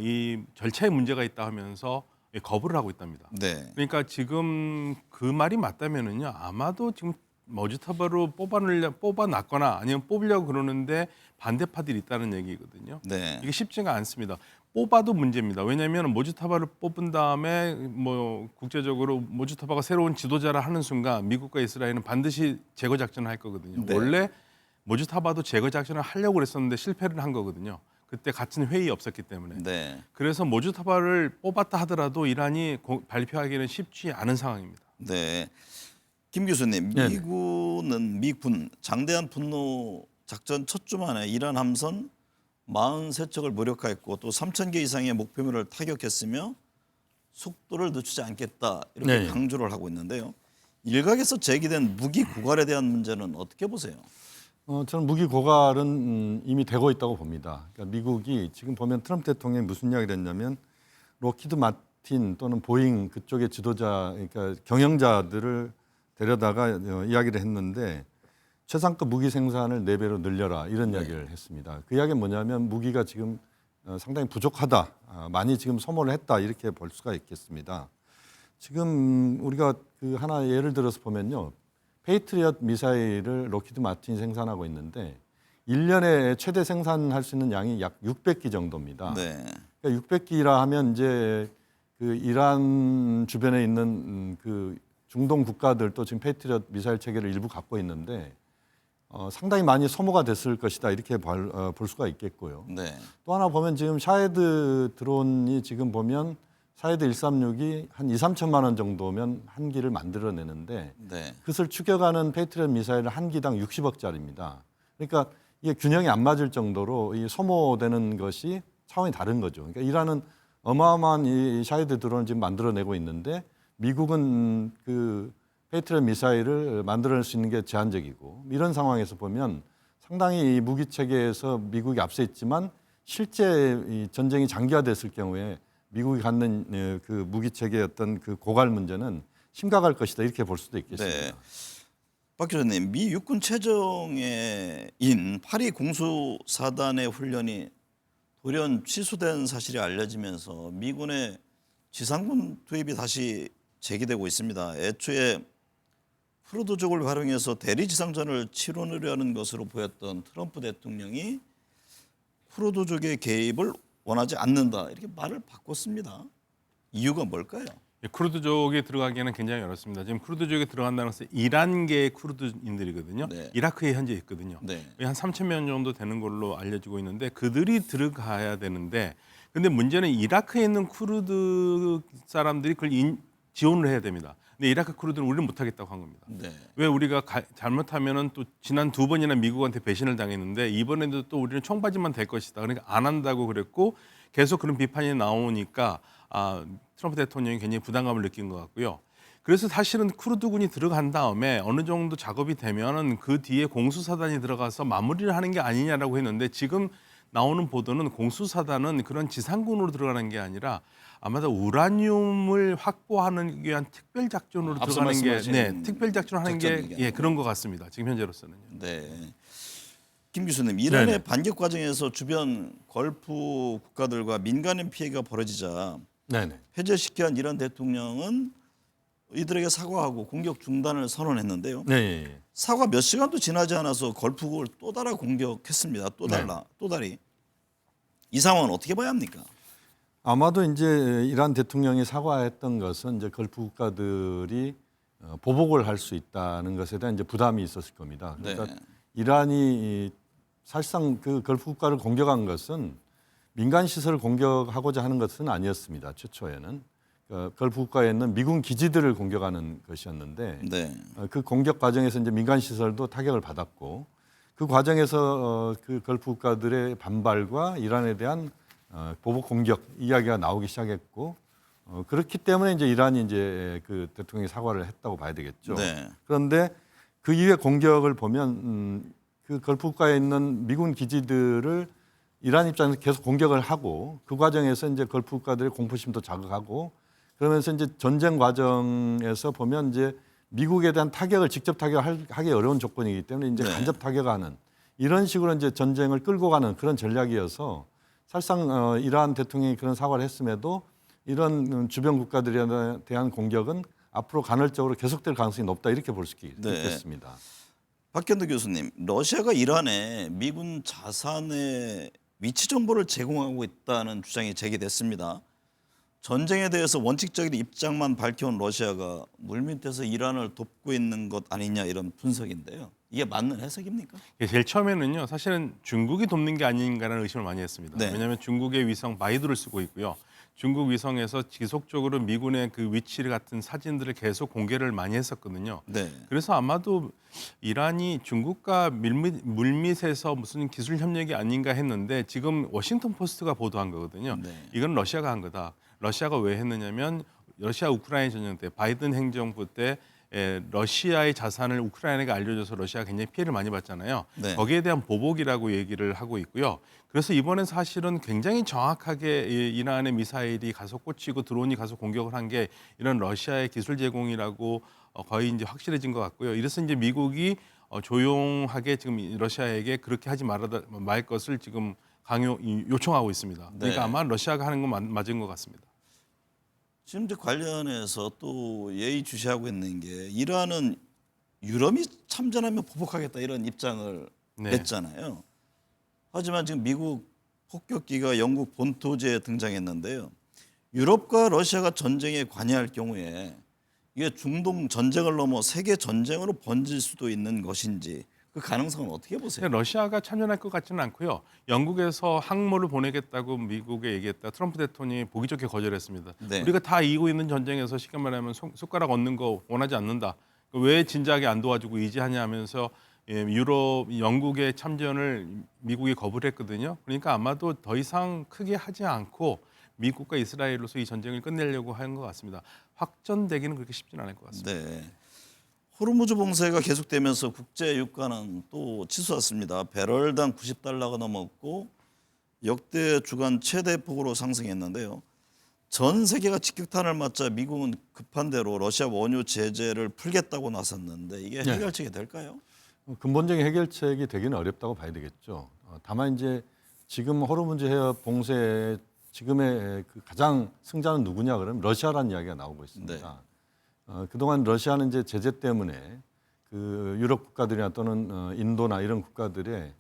이 절차에 문제가 있다 하면서 거부를 하고 있답니다. 네. 그러니까 지금 그 말이 맞다면은요, 아마도 지금 모지타바로 뽑아놨거나 아니면 뽑으려고 그러는데 반대파들이 있다는 얘기거든요. 네. 이게 쉽지가 않습니다. 뽑아도 문제입니다. 왜냐하면 모지타바를 뽑은 다음에 뭐 국제적으로 모지타바가 새로운 지도자를 하는 순간 미국과 이스라엘은 반드시 제거 작전을 할 거거든요. 네. 원래 모지타바도 제거 작전을 하려고 그랬었는데 실패를 한 거거든요. 그때 같은 회의 없었기 때문에. 네. 그래서 모지타바를 뽑았다 하더라도 이란이 발표하기는 쉽지 않은 상황입니다. 네. 김 교수님, 네네. 미군 장대한 분노 작전 첫 주 만에 이란 함선 43척을 무력화했고 또 3,000개 이상의 목표물을 타격했으며 속도를 늦추지 않겠다, 이렇게 네. 강조를 하고 있는데요. 일각에서 제기된 무기 고갈에 대한 문제는 어떻게 보세요? 저는 무기 고갈은 이미 되고 있다고 봅니다. 그러니까 미국이 지금 보면 트럼프 대통령이 무슨 이야기를 했냐면 로키드 마틴 또는 보잉 그쪽의 지도자, 그러니까 경영자들을 데려다가 이야기를 했는데 최상급 무기 생산을 4배로 늘려라, 이런 이야기를 했습니다. 그 이야기는 뭐냐면 무기가 지금 상당히 부족하다, 많이 지금 소모를 했다, 이렇게 볼 수가 있겠습니다. 지금 우리가 그 하나 예를 들어서 보면요, 페이트리엇 미사일을 로키드 마틴이 생산하고 있는데 1년에 최대 생산할 수 있는 양이 약 600기 정도입니다. 네. 그러니까 600기라 하면 이제 그 이란 주변에 있는 그 중동 국가들도 지금 페이트리엇 미사일 체계를 일부 갖고 있는데 상당히 많이 소모가 됐을 것이다, 이렇게 볼 수가 있겠고요. 네. 또 하나 보면 지금 샤헤드 드론이 지금 보면 샤헤드 136이 한 2~3천만 원 정도면 한 기를 만들어내는데 네. 그것을 추격하는 페이트리엇 미사일은 한 기당 60억짜리입니다. 그러니까 이게 균형이 안 맞을 정도로 이 소모되는 것이 차원이 다른 거죠. 그러니까 이란은 어마어마한 이 샤헤드 드론을 지금 만들어내고 있는데 미국은 그 페이트리엇 미사일을 만들어낼 수 있는 게 제한적이고, 이런 상황에서 보면 상당히 이 무기 체계에서 미국이 앞서 있지만 실제 이 전쟁이 장기화됐을 경우에 미국이 갖는 그 무기 체계의 어떤 그 고갈 문제는 심각할 것이다, 이렇게 볼 수도 있겠습니다. 네. 박 교수님, 미 육군 최정예인 파리 공수사단의 훈련이 돌연 취소된 사실이 알려지면서 미군의 지상군 투입이 다시 제기되고 있습니다. 애초에 쿠르드족을 활용해서 대리 지상전을 치르려는 것으로 보였던 트럼프 대통령이 쿠르드족의 개입을 원하지 않는다 이렇게 말을 바꿨습니다. 이유가 뭘까요? 쿠르드족에 들어가기에는 굉장히 어렵습니다. 지금 쿠르드족에 들어간다는 것은 이란계의 쿠르드인들이거든요. 네. 이라크에 현재 있거든요. 네. 한 3천 명 정도 되는 걸로 알려지고 있는데 그들이 들어가야 되는데 근데 문제는 이라크에 있는 쿠르드 사람들이 그걸 지원을 해야 됩니다. 근데 이라크 쿠르드는 우리는 못하겠다고 한 겁니다. 네. 왜 우리가 잘못하면은 또 지난 2번이나 미국한테 배신을 당했는데 이번에도 또 우리는 청바지만 될 것이다. 그러니까 안 한다고 그랬고 계속 그런 비판이 나오니까 트럼프 대통령이 굉장히 부담감을 느낀 것 같고요. 그래서 사실은 쿠르드군이 들어간 다음에 어느 정도 작업이 되면은 그 뒤에 공수사단이 들어가서 마무리를 하는 게 아니냐라고 했는데 지금 나오는 보도는 공수사단은 그런 지상군으로 들어가는 게 아니라 아마도 우라늄을 확보하는 위한 특별 작전으로 앞서 들어가는 게 말씀하신 특별 작전을 하는 게 작전 그런 것 같습니다. 지금 현재로서는요. 네. 김 교수님, 이란의 네네. 반격 과정에서 주변 걸프 국가들과 민간인 피해가 벌어지자 네네. 해제시켜야 한 이란 대통령은 이들에게 사과하고 공격 중단을 선언했는데요. 네. 사과 몇 시간도 지나지 않아서 걸프국을 또 달아 공격했습니다. 또 다리. 이 상황은 어떻게 봐야 합니까? 아마도 이제 이란 대통령이 사과했던 것은 이제 걸프 국가들이 보복을 할 수 있다는 것에 대한 이제 부담이 있었을 겁니다. 그러니까 네. 이란이 사실상 그 걸프 국가를 공격한 것은 민간 시설을 공격하고자 하는 것은 아니었습니다. 최초에는 걸프 국가에 있는 미군 기지들을 공격하는 것이었는데 네. 그 공격 과정에서 이제 민간 시설도 타격을 받았고 그 과정에서 그 걸프 국가들의 반발과 이란에 대한 보복 공격 이야기가 나오기 시작했고 그렇기 때문에 이제 이란이 이제 그 대통령이 사과를 했다고 봐야 되겠죠. 네. 그런데 그 이후에 공격을 보면 그 걸프 국가에 있는 미군 기지들을 이란 입장에서 계속 공격을 하고 그 과정에서 이제 걸프 국가들의 공포심도 자극하고 그러면서 이제 전쟁 과정에서 보면 이제 미국에 대한 타격을 직접 타격하기 어려운 조건이기 때문에 이제 네. 간접 타격하는 이런 식으로 이제 전쟁을 끌고 가는 그런 전략이어서 사실상 이란 대통령이 그런 사과를 했음에도 이런 주변 국가들에 대한 공격은 앞으로 간헐적으로 계속될 가능성이 높다 이렇게 볼 수 있겠습니다. 박현도 교수님, 러시아가 이란에 미군 자산의 위치 정보를 제공하고 있다는 주장이 제기됐습니다. 전쟁에 대해서 원칙적인 입장만 밝혀온 러시아가 물밑에서 이란을 돕고 있는 것 아니냐 이런 분석인데요. 이게 맞는 해석입니까? 제일 처음에는요. 사실은 중국이 돕는 게 아닌가라는 의심을 많이 했습니다. 네. 왜냐하면 중국의 위성 바이두를 쓰고 있고요. 중국 위성에서 지속적으로 미군의 그 위치 같은 사진들을 계속 공개를 많이 했었거든요. 네. 그래서 아마도 이란이 중국과 물밑에서 무슨 기술 협력이 아닌가 했는데 지금 워싱턴 포스트가 보도한 거거든요. 네. 이건 러시아가 한 거다. 러시아가 왜 했느냐면 러시아 우크라이나 전쟁 때 바이든 행정부 때 러시아의 자산을 우크라이나가 알려줘서 러시아가 굉장히 피해를 많이 봤잖아요. 네. 거기에 대한 보복이라고 얘기를 하고 있고요. 그래서 이번엔 사실은 굉장히 정확하게 이란의 미사일이 가서 꽂히고 드론이 가서 공격을 한 게 이런 러시아의 기술 제공이라고 거의 이제 확실해진 것 같고요. 이래서 이제 미국이 조용하게 지금 러시아에게 그렇게 하지 말 것을 지금 요청하고 있습니다. 그러니까 네. 아마 러시아가 하는 건 맞은 것 같습니다. 지금 이제 관련해서 또 예의주시하고 있는 게 이란은 유럽이 참전하면 보복하겠다 이런 입장을 네. 냈잖아요. 하지만 지금 미국 폭격기가 영국 본토지에 등장했는데요. 유럽과 러시아가 전쟁에 관여할 경우에 이게 중동 전쟁을 넘어 세계 전쟁으로 번질 수도 있는 것인지 그 가능성은 어떻게 보세요? 러시아가 참전할 것 같지는 않고요. 영국에서 항모를 보내겠다고 미국에 얘기했다. 트럼프 대통령이 보기 좋게 거절했습니다. 네. 우리가 다 이기고 있는 전쟁에서 쉽게 말하면 숟가락 얹는 거 원하지 않는다. 왜 진작에 안 도와주고 의지하냐 하면서 영국의 참전을 미국이 거부를 했거든요. 그러니까 아마도 더 이상 크게 하지 않고 미국과 이스라엘로서 이 전쟁을 끝내려고 하는 것 같습니다. 확전되기는 그렇게 쉽지는 않을 것 같습니다. 네. 호르무즈 봉쇄가 계속되면서 국제 유가는 또 치솟았습니다. 배럴당 90달러가 넘었고 역대 주간 최대 폭으로 상승했는데요. 전 세계가 직격탄을 맞자 미국은 급한 대로 러시아 원유 제재를 풀겠다고 나섰는데 이게 해결책이 될까요? 근본적인 해결책이 되기는 어렵다고 봐야 되겠죠. 다만 이제 지금 호르무즈 해협 봉쇄 지금의 그 가장 승자는 누구냐 그러면 러시아라는 이야기가 나오고 있습니다. 그동안 러시아는 이제 제재 때문에 그 유럽 국가들이나 또는 인도나 이런 국가들의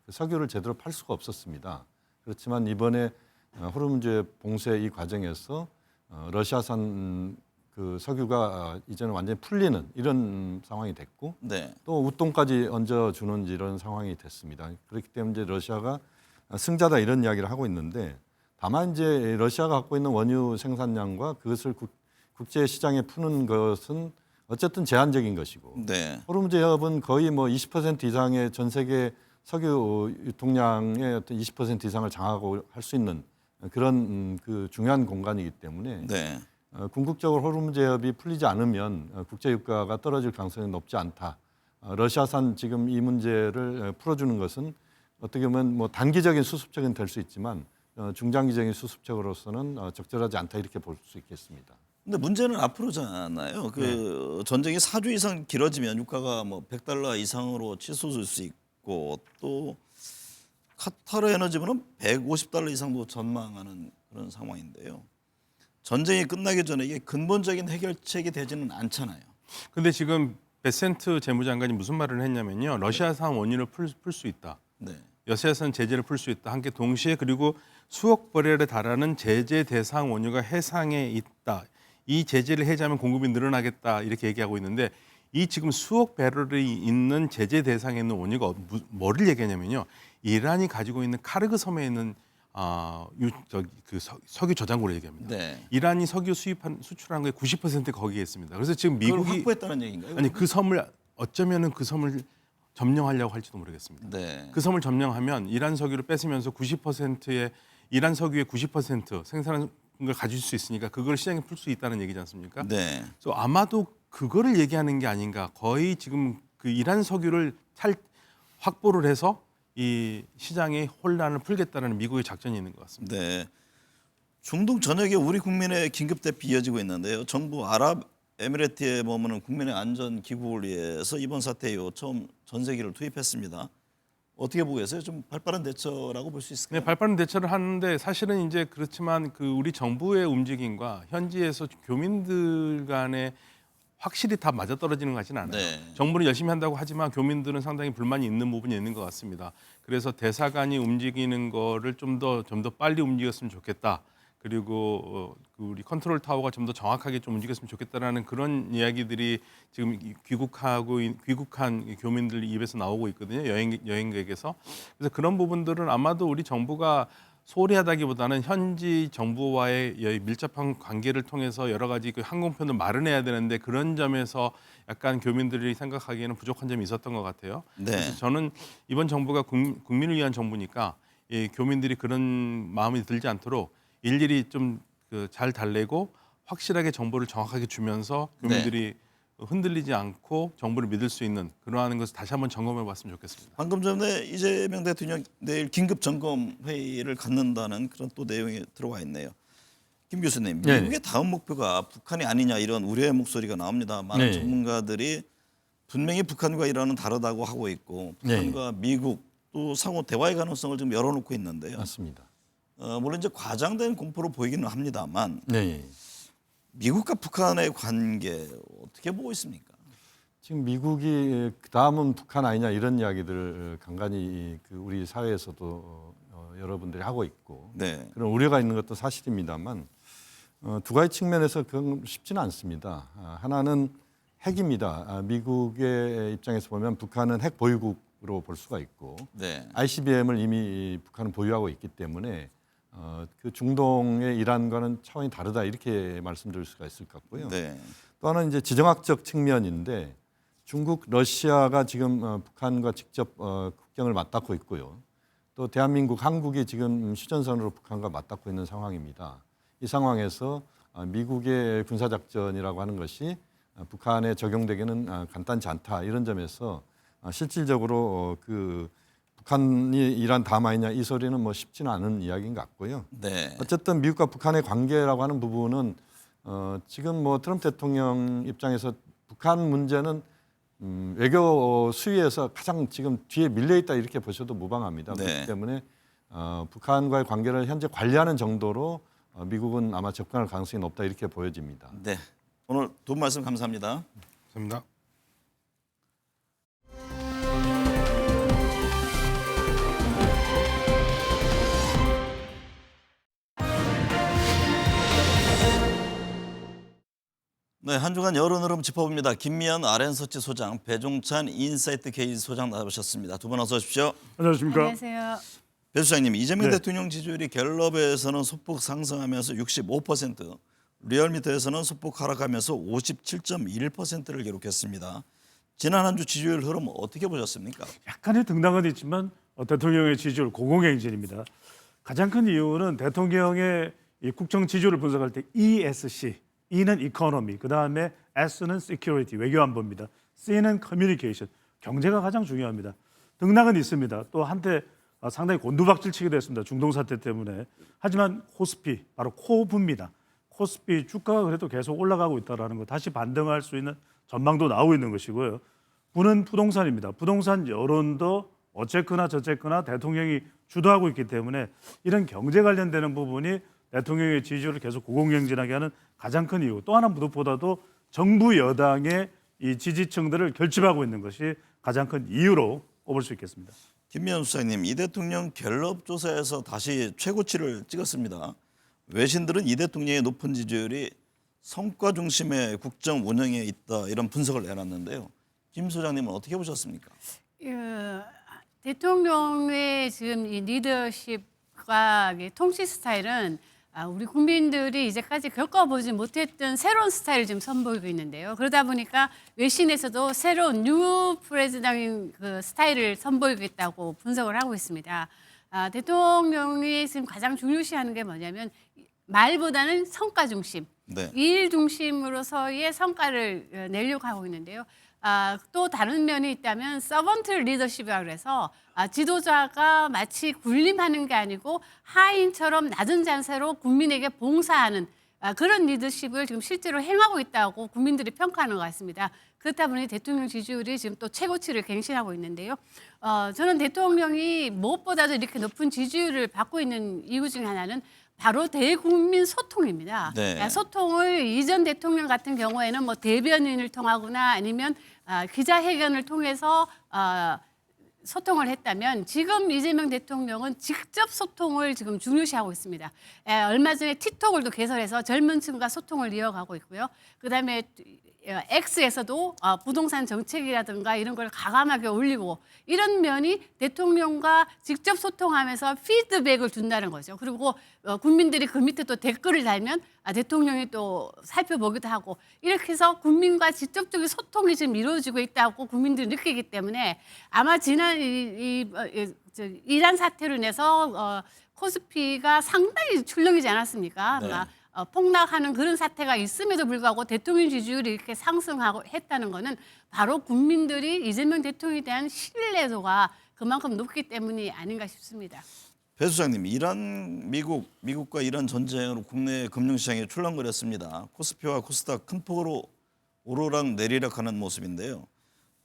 그 석유를 제대로 팔 수가 없었습니다. 그렇지만 이번에 호르무즈 봉쇄 이 과정에서 러시아산 그 석유가 이제는 완전히 풀리는 이런 상황이 됐고 네. 또 웃돈까지 얹어주는 이런 상황이 됐습니다. 그렇기 때문에 이제 러시아가 승자다 이런 이야기를 하고 있는데 다만 이제 러시아가 갖고 있는 원유 생산량과 그것을 국제 시장에 푸는 것은 어쨌든 제한적인 것이고 네. 호르무즈 해협은 거의 뭐 20% 이상의 전 세계 석유 유통량의 어떤 20% 이상을 장악하고 할 수 있는 그런 그 중요한 공간이기 때문에 네. 궁극적으로 호르무즈 해협이 풀리지 않으면 국제 유가가 떨어질 가능성이 높지 않다. 러시아산 지금 이 문제를 풀어주는 것은 어떻게 보면 뭐 단기적인 수습책은 될 수 있지만 중장기적인 수습책으로서는 적절하지 않다 이렇게 볼 수 있겠습니다. 근데 문제는 앞으로잖아요. 그 전쟁이 4주 이상 길어지면 유가가 뭐 $100 이상으로 치솟을 수 있고 또 카타르 에너지부는 $150 이상도 전망하는 그런 상황인데요. 전쟁이 끝나기 전에 이게 근본적인 해결책이 되지는 않잖아요. 근데 지금 베센트 재무장관이 무슨 말을 했냐면요. 러시아산 원유를 풀 수 있다. 네. 러시아산 제재를 풀 수 있다. 함께 동시에 그리고 수억 배럴에 달하는 제재 대상 원유가 해상에 있다. 이 제재를 해제하면 공급이 늘어나겠다 이렇게 얘기하고 있는데 이 지금 수억 배럴이 있는 제재 대상에 있는 원유가 뭐를 얘기하냐면요. 이란이 가지고 있는 카르그 섬에 있는 석유 저장고를 얘기합니다. 네. 이란이 석유 수출한 거의 90% 거기에 있습니다. 그래서 지금 그걸 미국이 확보했다는 얘기인가요? 아니 그 섬을 어쩌면은 그 섬을 점령하려고 할지도 모르겠습니다. 네. 그 섬을 점령하면 이란 석유를 뺏으면서 90%의 이란 석유의 90% 생산한 걸 가질 수 있으니까 그걸 시장에 풀 수 있다는 얘기지 않습니까? 네. 그래서 아마도 그거를 얘기하는 게 아닌가. 거의 지금 그 이란 석유를 확보를 해서 이 시장의 혼란을 풀겠다는 미국의 작전이 있는 것 같습니다. 네. 중동 전역에 우리 국민의 긴급 대피 이어지고 있는데요. 정부 아랍에미레이트에 머무는 국민의 안전 기국을 위해서 이번 사태 이후 처음 전세기를 투입했습니다. 어떻게 보고 계세요? 좀 발빠른 대처라고 볼 수 있을까요? 네, 발빠른 대처를 하는데 사실은 이제 그렇지만 그 우리 정부의 움직임과 현지에서 교민들 간에 확실히 다 맞아떨어지는 것 같지는 않아요. 네. 정부는 열심히 한다고 하지만 교민들은 상당히 불만이 있는 부분이 있는 것 같습니다. 그래서 대사관이 움직이는 거를 좀 더 빨리 움직였으면 좋겠다. 그리고 우리 컨트롤 타워가 좀 더 정확하게 좀 움직였으면 좋겠다라는 그런 이야기들이 지금 귀국한 교민들 입에서 나오고 있거든요. 여행객에서. 그래서 그런 부분들은 아마도 우리 정부가 소홀히 하다기보다는 현지 정부와의 밀접한 관계를 통해서 여러 가지 그 항공편을 마련해야 되는데 그런 점에서 약간 교민들이 생각하기에는 부족한 점이 있었던 것 같아요. 네. 그래서 저는 이번 정부가 국민을 위한 정부니까 이 교민들이 그런 마음이 들지 않도록 일일이 좀 잘 달래고 확실하게 정보를 정확하게 주면서 교민들이 흔들리지 않고 정부를 믿을 수 있는 그러한 것을 다시 한번 점검해 봤으면 좋겠습니다. 방금 전에 이재명 대통령 내일 긴급 점검 회의를 갖는다는 그런 또 내용이 들어와 있네요. 김 교수님, 미국의 다음 목표가 북한이 아니냐 이런 우려의 목소리가 나옵니다. 많은 전문가들이 분명히 북한과 이란은 다르다고 하고 있고 북한과 미국 또 상호 대화의 가능성을 좀 열어놓고 있는데요. 맞습니다. 물론 이제 과장된 공포로 보이기는 합니다만 미국과 북한의 관계 어떻게 보고 있습니까? 지금 미국이 그 다음은 북한 아니냐 이런 이야기들 간간히 그 우리 사회에서도 여러분들이 하고 있고 그런 우려가 있는 것도 사실입니다만 두 가지 측면에서 그건 쉽지는 않습니다. 하나는 핵입니다. 미국의 입장에서 보면 북한은 핵 보유국으로 볼 수가 있고 ICBM을 이미 북한은 보유하고 있기 때문에 그 중동의 이란과는 차원이 다르다 이렇게 말씀드릴 수가 있을 것 같고요. 또 하나는 이제 지정학적 측면인데 중국, 러시아가 지금 북한과 직접 국경을 맞닿고 있고요. 또 대한민국, 한국이 지금 휴전선으로 북한과 맞닿고 있는 상황입니다. 이 상황에서 미국의 군사작전이라고 하는 것이 북한에 적용되기는 간단치 않다 이런 점에서 실질적으로 그 북한이 이란 다음 아니냐 이 소리는 뭐 쉽지는 않은 이야기인 것 같고요. 어쨌든 미국과 북한의 관계라고 하는 부분은 지금 뭐 트럼프 대통령 입장에서 북한 문제는 외교 수위에서 가장 지금 뒤에 밀려 있다 이렇게 보셔도 무방합니다. 그렇기 때문에 북한과의 관계를 현재 관리하는 정도로 미국은 아마 접근할 가능성이 높다 이렇게 보여집니다. 네, 오늘 두 분 말씀 감사합니다. 감사합니다. 네, 한 주간 여론 흐름 짚어봅니다. 김미연 RN서치 소장, 배종찬 인사이트 K 소장 나오셨습니다. 두 분 어서 오십시오. 안녕하십니까? 안녕하세요. 배 소장님, 이재명 네. 대통령 지지율이 갤럽에서는 소폭 상승하면서 65%, 리얼미터에서는 소폭 하락하면서 57.1%를 기록했습니다. 지난 한 주 지지율 흐름 어떻게 보셨습니까? 약간의 등락은 있지만 대통령의 지지율 고공행진입니다. 가장 큰 이유는 대통령의 이 국정 지지율을 분석할 때 ESC, E는 이코노미, 그 다음에 S는 security, 외교안보입니다. C는 communication, 경제가 가장 중요합니다. 등락은 있습니다. 또 한때 상당히 곤두박질치기도 했습니다. 중동 사태 때문에. 하지만 코스피, 바로 코브입니다. 코스피 주가가 그래도 계속 올라가고 있다는 거, 다시 반등할 수 있는 전망도 나오고 있는 것이고요. 부는 부동산입니다. 부동산 여론도 어쨌거나 저쨌거나 대통령이 주도하고 있기 때문에 이런 경제 관련되는 부분이 대통령의 지지율을 계속 고공행진하게 하는 가장 큰 이유. 또 하나 무엇보다도 정부 여당의 이 지지층들을 결집하고 있는 것이 가장 큰 이유로 꼽을 수 있겠습니다. 김미연 수장님, 이 대통령 갤럽 조사에서 다시 최고치를 찍었습니다. 외신들은 이 대통령의 높은 지지율이 성과 중심의 국정 운영에 있다 이런 분석을 내놨는데요. 김 소장님은 어떻게 보셨습니까? 대통령의 지금 이 리더십과 통치 스타일은 우리 국민들이 이제까지 겪어보지 못했던 새로운 스타일을 지금 선보이고 있는데요. 그러다 보니까 외신에서도 새로운 뉴 프레지던트 그 스타일을 선보이고 있다고 분석을 하고 있습니다. 대통령이 지금 가장 중요시하는 게 뭐냐면 말보다는 성과 중심, 네. 일 중심으로서의 성과를 내려고 하고 있는데요. 또 다른 면이 있다면 서번트 리더십이라고 해서 지도자가 마치 군림하는 게 아니고 하인처럼 낮은 자세로 국민에게 봉사하는 그런 리더십을 지금 실제로 행하고 있다고 국민들이 평가하는 것 같습니다. 그렇다 보니 대통령 지지율이 지금 또 최고치를 갱신하고 있는데요. 저는 대통령이 무엇보다도 이렇게 높은 지지율을 받고 있는 이유 중에 하나는 바로 대국민 소통입니다. 네. 소통을 이전 대통령 같은 경우에는 뭐 대변인을 통하거나 아니면 기자회견을 통해서 소통을 했다면 지금 이재명 대통령은 직접 소통을 지금 중요시하고 있습니다. 얼마 전에 틱톡을 또 개설해서 젊은 층과 소통을 이어가고 있고요. 그다음에 X에서도 부동산 정책이라든가 이런 걸 과감하게 올리고 이런 면이 대통령과 직접 소통하면서 피드백을 준다는 거죠. 그리고 국민들이 그 밑에 또 댓글을 달면 대통령이 또 살펴보기도 하고 이렇게 해서 국민과 직접적인 소통이 지금 이루어지고 있다고 국민들이 느끼기 때문에 아마 지난 이란 사태로 인해서 코스피가 상당히 출렁이지 않았습니까? 네. 폭락하는 그런 사태가 있음에도 불구하고 대통령 지지율이 이렇게 상승하고 했다는 것은 바로 국민들이 이재명 대통령에 대한 신뢰도가 그만큼 높기 때문이 아닌가 싶습니다. 배 소장님, 이란 미국과 이란 전쟁으로 국내 금융시장이 출렁거렸습니다. 코스피와 코스닥 큰 폭으로 오르락 내리락하는 모습인데요.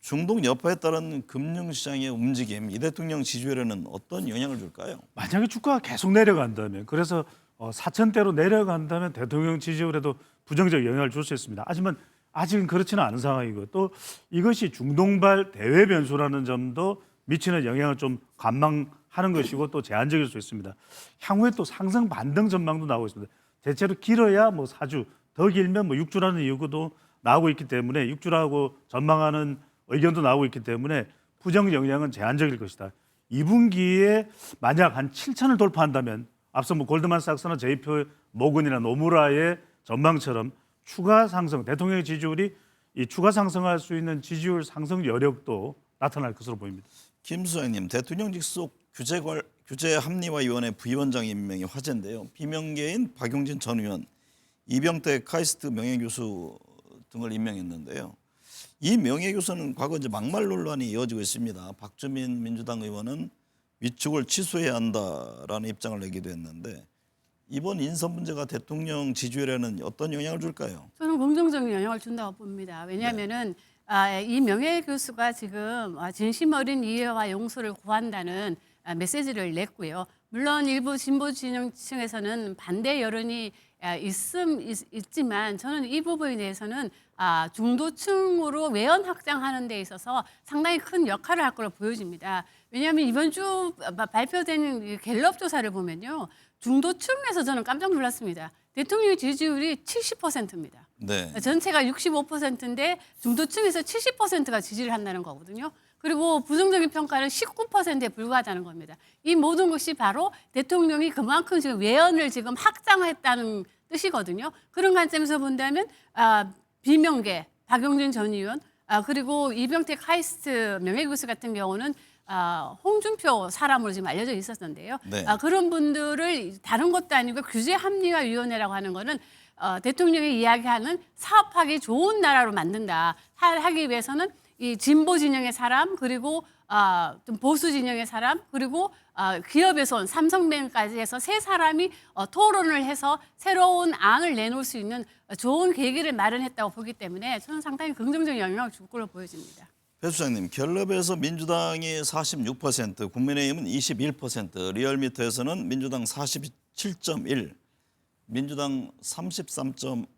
중동 여파에 따른 금융시장의 움직임, 이 대통령 지지율에는 어떤 영향을 줄까요? 만약에 주가가 계속 내려간다면, 그래서 4천대로 내려간다면 대통령 지지율에도 부정적 영향을 줄 수 있습니다. 하지만 아직은 그렇지는 않은 상황이고 또 이것이 중동발 대외 변수라는 점도 미치는 영향을 좀 관망하는 것이고 또 제한적일 수 있습니다. 향후에 또 상승 반등 전망도 나오고 있습니다. 대체로 길어야 뭐 4주, 더 길면 뭐 6주라는 이유도 나오고 있기 때문에 6주라고 전망하는 의견도 나오고 있기 때문에 부정 영향은 제한적일 것이다. 2분기에 만약 한 7천을 돌파한다면 앞서 뭐 골드만삭스나 JP 모건이나 노무라의 전망처럼 추가 상승, 대통령의 지지율이 이 추가 상승할 수 있는 지지율 상승 여력도 나타날 것으로 보입니다. 김 소장님, 대통령 직속 규제합리화위원회 부위원장 임명이 화제인데요. 비명계인 박용진 전 의원, 이병택 카이스트 명예교수 등을 임명했는데요. 이 명예교수는 과거 이제 막말 논란이 이어지고 있습니다. 박주민 민주당 의원은 위촉을 취소해야 한다라는 입장을 내기도 했는데 이번 인선 문제가 대통령 지지율에는 어떤 영향을 줄까요? 저는 긍정적인 영향을 준다고 봅니다. 왜냐하면은 이 명예 교수가 지금 진심 어린 이해와 용서를 구한다는 메시지를 냈고요. 물론 일부 진보 진영층에서는 반대 여론이 있지만 저는 이 부분에 대해서는 중도층으로 외연 확장하는 데 있어서 상당히 큰 역할을 할 거로 보여집니다. 왜냐하면 이번 주 발표된 갤럽 조사를 보면요. 중도층에서 저는 깜짝 놀랐습니다. 대통령 지지율이 70%입니다. 네. 전체가 65%인데 중도층에서 70%가 지지를 한다는 거거든요. 그리고 부정적인 평가는 19%에 불과하다는 겁니다. 이 모든 것이 바로 대통령이 그만큼 지금 외연을 지금 확장했다는 뜻이거든요. 그런 관점에서 본다면 비명계 박용진 전 의원 그리고 이병택 하이스트 명예교수 같은 경우는 홍준표 사람으로 지금 알려져 있었는데요. 네. 그런 분들을 다른 것도 아니고 규제합리화위원회라고 하는 거는 대통령이 이야기하는 사업하기 좋은 나라로 만든다. 하기 위해서는 이 진보 진영의 사람 그리고 좀 보수 진영의 사람 그리고 기업에서 온 삼성뱅크까지 해서 세 사람이 토론을 해서 새로운 안을 내놓을 수 있는 좋은 계기를 마련했다고 보기 때문에 저는 상당히 긍정적인 영향을 줄 걸로 보여집니다. 배 수장님, 갤럽에서 민주당이 46%, 국민의힘은 21%, 리얼미터에서는 민주당 47.1%, 민주당 33.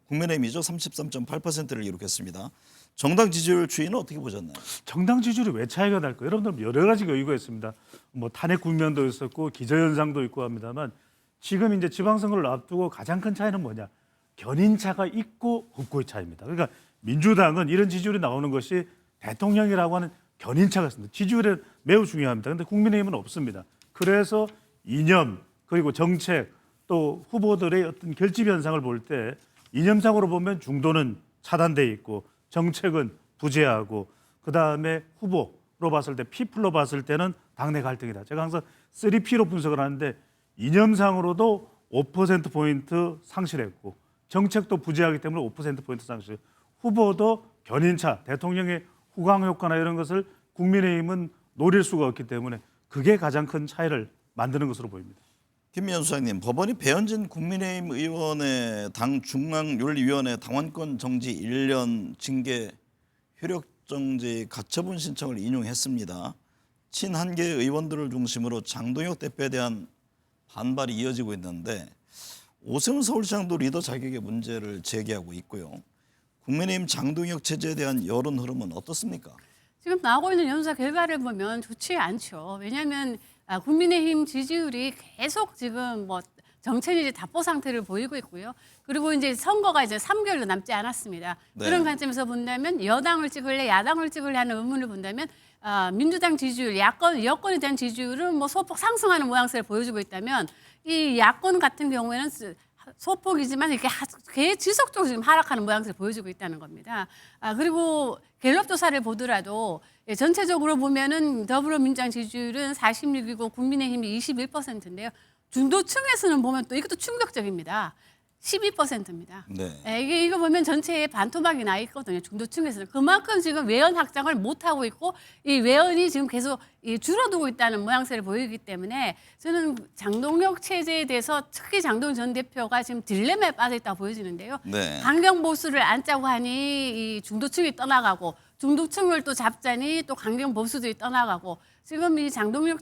국민의힘이죠. 33.8%를 기록했습니다. 정당 지지율 추이는 어떻게 보셨나요? 정당 지지율이 왜 차이가 날까요? 여러분들 여러 가지 이유가 있습니다. 뭐 탄핵 국면도 있었고 기저현상도 있고 합니다만 지금 이제 지방선거를 앞두고 가장 큰 차이는 뭐냐? 견인차가 있고 없고의 차이입니다. 그러니까 민주당은 이런 지지율이 나오는 것이 대통령이라고 하는 견인차가 있습니다. 지지율이 매우 중요합니다. 그런데 국민의힘은 없습니다. 그래서 이념 그리고 정책 또 후보들의 어떤 결집 현상을 볼 때 이념상으로 보면 중도는 차단돼 있고 정책은 부재하고 그다음에 후보로 봤을 때 피플로 봤을 때는 당내 갈등이다. 제가 항상 3P로 분석을 하는데 이념상으로도 5%포인트 상실했고 정책도 부재하기 때문에 5%포인트 상실. 후보도 견인차, 대통령의 후광 효과나 이런 것을 국민의힘은 노릴 수가 없기 때문에 그게 가장 큰 차이를 만드는 것으로 보입니다. 김미연 수장님, 법원이 배현진 국민의힘 의원의 당 중앙윤리위원회 당원권 정지 1년 징계 효력정지 가처분 신청을 인용했습니다. 친한계 의원들을 중심으로 장동혁 대표에 대한 반발이 이어지고 있는데 오세훈 서울시장도 리더 자격의 문제를 제기하고 있고요. 국민의힘 장동혁 체제에 대한 여론 흐름은 어떻습니까? 지금 나오고 있는 연사 결과를 보면 좋지 않죠. 왜냐하면 국민의힘 지지율이 계속 지금 뭐 정체는 이제 답보 상태를 보이고 있고요. 그리고 이제 선거가 이제 3개월도 남지 않았습니다. 네. 그런 관점에서 본다면 여당을 찍을래, 야당을 찍을래 하는 의문을 본다면 민주당 지지율, 여권에 대한 지지율은 뭐 소폭 상승하는 모양새를 보여주고 있다면 이 야권 같은 경우에는 소폭이지만 이렇게 지속적으로 지금 하락하는 모양새를 보여주고 있다는 겁니다. 그리고 갤럽 조사를 보더라도 전체적으로 보면은 더불어민주당 지지율은 46이고 국민의힘이 21%인데요. 중도층에서는 보면 또 이것도 충격적입니다. 12%입니다. 네. 이거 보면 전체에 반토막이 나 있거든요. 중도층에서는 그만큼 지금 외연 확장을 못 하고 있고 이 외연이 지금 계속 줄어들고 있다는 모양새를 보이기 때문에 저는 장동혁 체제에 대해서 특히 장동혁 전 대표가 지금 딜레마에 빠져 있다고 보여지는데요. 네. 강경 보수를 안자고 하니 이 중도층이 떠나가고 중도층을 또 잡자니 또 강경 보수들이 떠나가고 지금 이 장동혁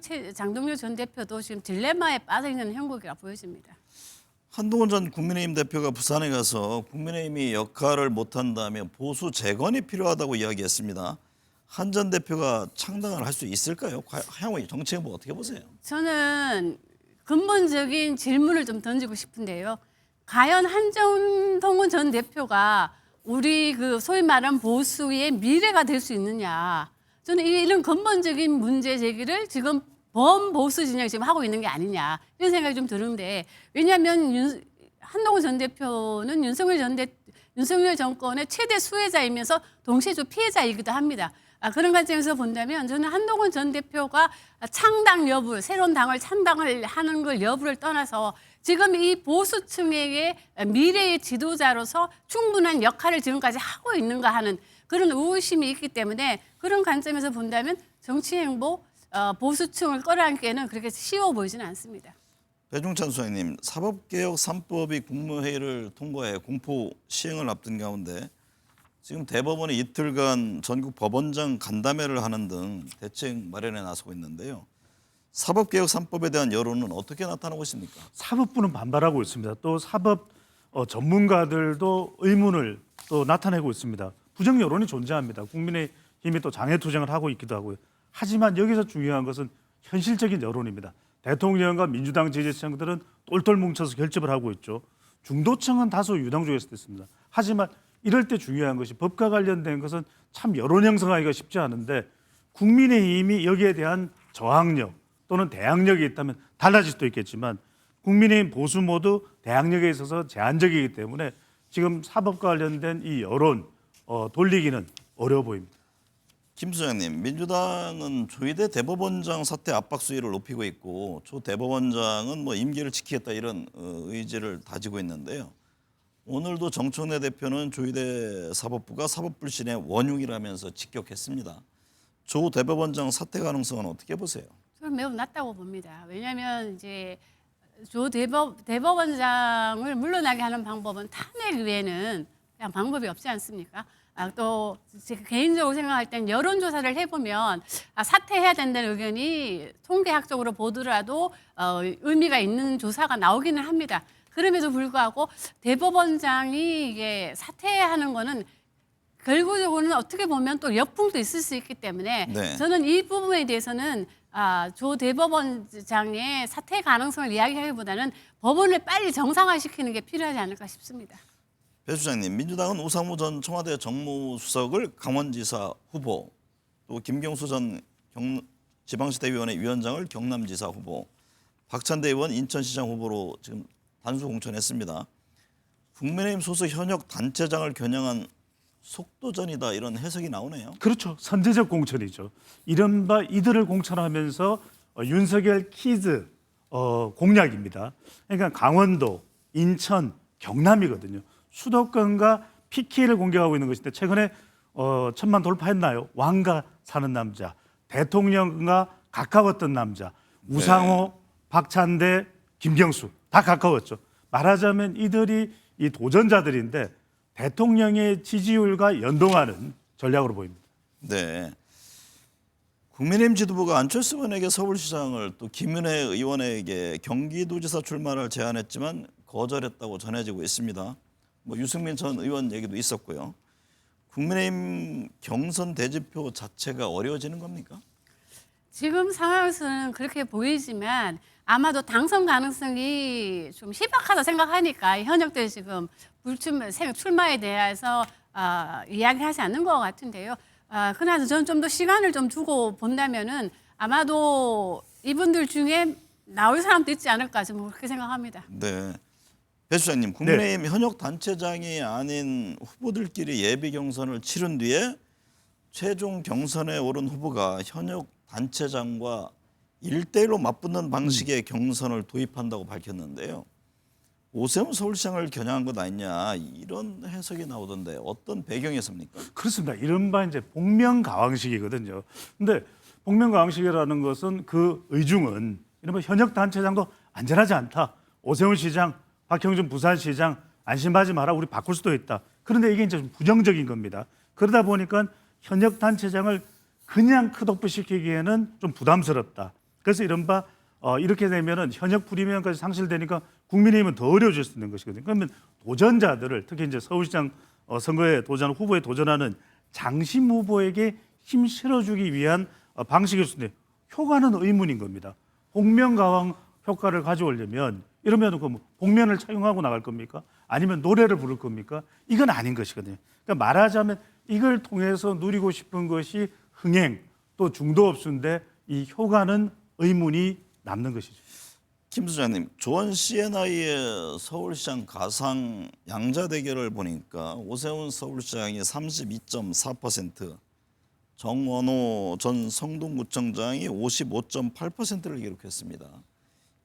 전 대표도 지금 딜레마에 빠져 있는 형국이라 보여집니다. 한동훈 전 국민의힘 대표가 부산에 가서 국민의힘이 역할을 못한다면 보수 재건이 필요하다고 이야기했습니다. 한 전 대표가 창당을 할 수 있을까요? 향후 정책은 뭐 어떻게 보세요? 저는 근본적인 질문을 좀 던지고 싶은데요. 과연 한동훈 전 대표가 우리 그 소위 말하는 보수의 미래가 될 수 있느냐. 저는 이런 근본적인 문제 제기를 지금 범보수 진영이 지금 하고 있는 게 아니냐 이런 생각이 좀 드는데 왜냐하면 한동훈 전 대표는 윤석열 정권의 최대 수혜자이면서 동시에 좀 피해자이기도 합니다. 그런 관점에서 본다면 저는 한동훈 전 대표가 창당 여부, 새로운 당을 창당을 하는 걸 여부를 떠나서 지금 이 보수층에게 미래의 지도자로서 충분한 역할을 지금까지 하고 있는가 하는 그런 의구심이 있기 때문에 그런 관점에서 본다면 정치 행보 보수층을 끌어안기에는 그렇게 쉬워 보이지는 않습니다. 배종찬 수장님, 사법개혁 3법이 국무회의를 통과해 공포 시행을 앞둔 가운데 지금 대법원이 이틀간 전국 법원장 간담회를 하는 등 대책 마련에 나서고 있는데요. 사법개혁 3법에 대한 여론은 어떻게 나타나고 있습니까? 사법부는 반발하고 있습니다. 또 사법 전문가들도 의문을 또 나타내고 있습니다. 부정 여론이 존재합니다. 국민의힘이 또 장애 투쟁을 하고 있기도 하고요. 하지만 여기서 중요한 것은 현실적인 여론입니다. 대통령과 민주당 지지층들은 똘똘 뭉쳐서 결집을 하고 있죠. 중도층은 다소 유당쪽에 있습니다. 하지만 이럴 때 중요한 것이 법과 관련된 것은 참 여론 형성하기가 쉽지 않은데 국민의힘이 여기에 대한 저항력 또는 대항력이 있다면 달라질 수도 있겠지만 국민의힘 보수 모두 대항력에 있어서 제한적이기 때문에 지금 사법과 관련된 이 여론 돌리기는 어려워 보입니다. 김 소장님, 민주당은 조희대 대법원장 사퇴 압박 수위를 높이고 있고 조 대법원장은 뭐 임기를 지키겠다 이런 의지를 다지고 있는데요. 오늘도 정청래 대표는 조희대 사법부가 사법불신의 원흉이라면서 직격했습니다. 조 대법원장 사퇴 가능성은 어떻게 보세요? 저는 매우 낮다고 봅니다. 왜냐하면 이제 조 대법원장을 물러나게 하는 방법은 탄핵 외에는 그냥 방법이 없지 않습니까? 또 제가 개인적으로 생각할 땐 여론조사를 해보면 사퇴해야 된다는 의견이 통계학적으로 보더라도 의미가 있는 조사가 나오기는 합니다. 그럼에도 불구하고 대법원장이 이게 사퇴하는 거는 결국적으로는 어떻게 보면 또 역풍도 있을 수 있기 때문에 네. 저는 이 부분에 대해서는 조 대법원장의 사퇴 가능성을 이야기하기보다는 법원을 빨리 정상화시키는 게 필요하지 않을까 싶습니다. 배 수장님, 민주당은 우상호 전 청와대 정무수석을 강원지사 후보, 또 김경수 전 지방시대위원회 위원장을 경남지사 후보, 박찬대 의원 인천시장 후보로 지금 단수 공천했습니다. 국민의힘 소속 현역 단체장을 겨냥한 속도전이다 이런 해석이 나오네요. 그렇죠. 선제적 공천이죠. 이른바 이들을 공천하면서 윤석열 키즈 공략입니다. 그러니까 강원도, 인천, 경남이거든요. 수도권과 PK를 공격하고 있는 것인데 최근에 1000만 돌파했나요? 왕가 사는 남자, 대통령과 가까웠던 남자, 우상호, 박찬대, 김경수 다 가까웠죠. 말하자면 이들이 이 도전자들인데 대통령의 지지율과 연동하는 전략으로 보입니다. 네. 국민의힘 지도부가 안철수 의원에게 서울시장을 또 김은혜 의원에게 경기도지사 출마를 제안했지만 거절했다고 전해지고 있습니다. 뭐 유승민 전 의원 얘기도 있었고요. 국민의힘 경선 대지표 자체가 어려워지는 겁니까? 지금 상황에서는 그렇게 보이지만 아마도 당선 가능성이 좀 희박하다 생각하니까 현역들 지금 출마에 대해서 이야기하지 않는 것 같은데요. 그나마 저는 좀 더 시간을 좀 두고 본다면은 아마도 이분들 중에 나올 사람도 있지 않을까 좀 그렇게 생각합니다. 네. 배 수장님, 국민의힘 현역 단체장이 아닌 후보들끼리 예비 경선을 치른 뒤에 최종 경선에 오른 후보가 현역 단체장과 1대1로 맞붙는 방식의 경선을 도입한다고 밝혔는데요. 오세훈 서울시장을 겨냥한 것 아니냐 이런 해석이 나오던데 어떤 배경에서입니까? 그렇습니다. 이른바 이제 복면가왕식이거든요. 근데 복면가왕식이라는 것은 그 의중은 이른바 현역 단체장도 안전하지 않다. 오세훈 시장, 박형준 부산시장 안심하지 마라. 우리 바꿀 수도 있다. 그런데 이게 이제 좀 부정적인 겁니다. 그러다 보니까 현역 단체장을 그냥 컷오프시키기에는 좀 부담스럽다. 그래서 이른바 이렇게 되면은 현역 프리미엄까지 상실되니까 국민의힘은 더 어려워질 수 있는 것이거든요. 그러면 도전자들을 특히 이제 서울시장 선거에 후보에 도전하는 장심 후보에게 힘 실어주기 위한 방식일 수 있는데 효과는 의문인 겁니다. 복면가왕 효과를 가져오려면 이러면 그 복면을 착용하고 나갈 겁니까? 아니면 노래를 부를 겁니까? 이건 아닌 것이거든요. 그러니까 말하자면 이걸 통해서 누리고 싶은 것이 흥행 또 중도업수인데 이 효과는 의문이 남는 것이죠. 김 수장님, 조원 CNI의 서울시장 가상 양자 대결을 보니까 오세훈 서울시장이 32.4%, 정원호 전 성동구청장이 55.8%를 기록했습니다.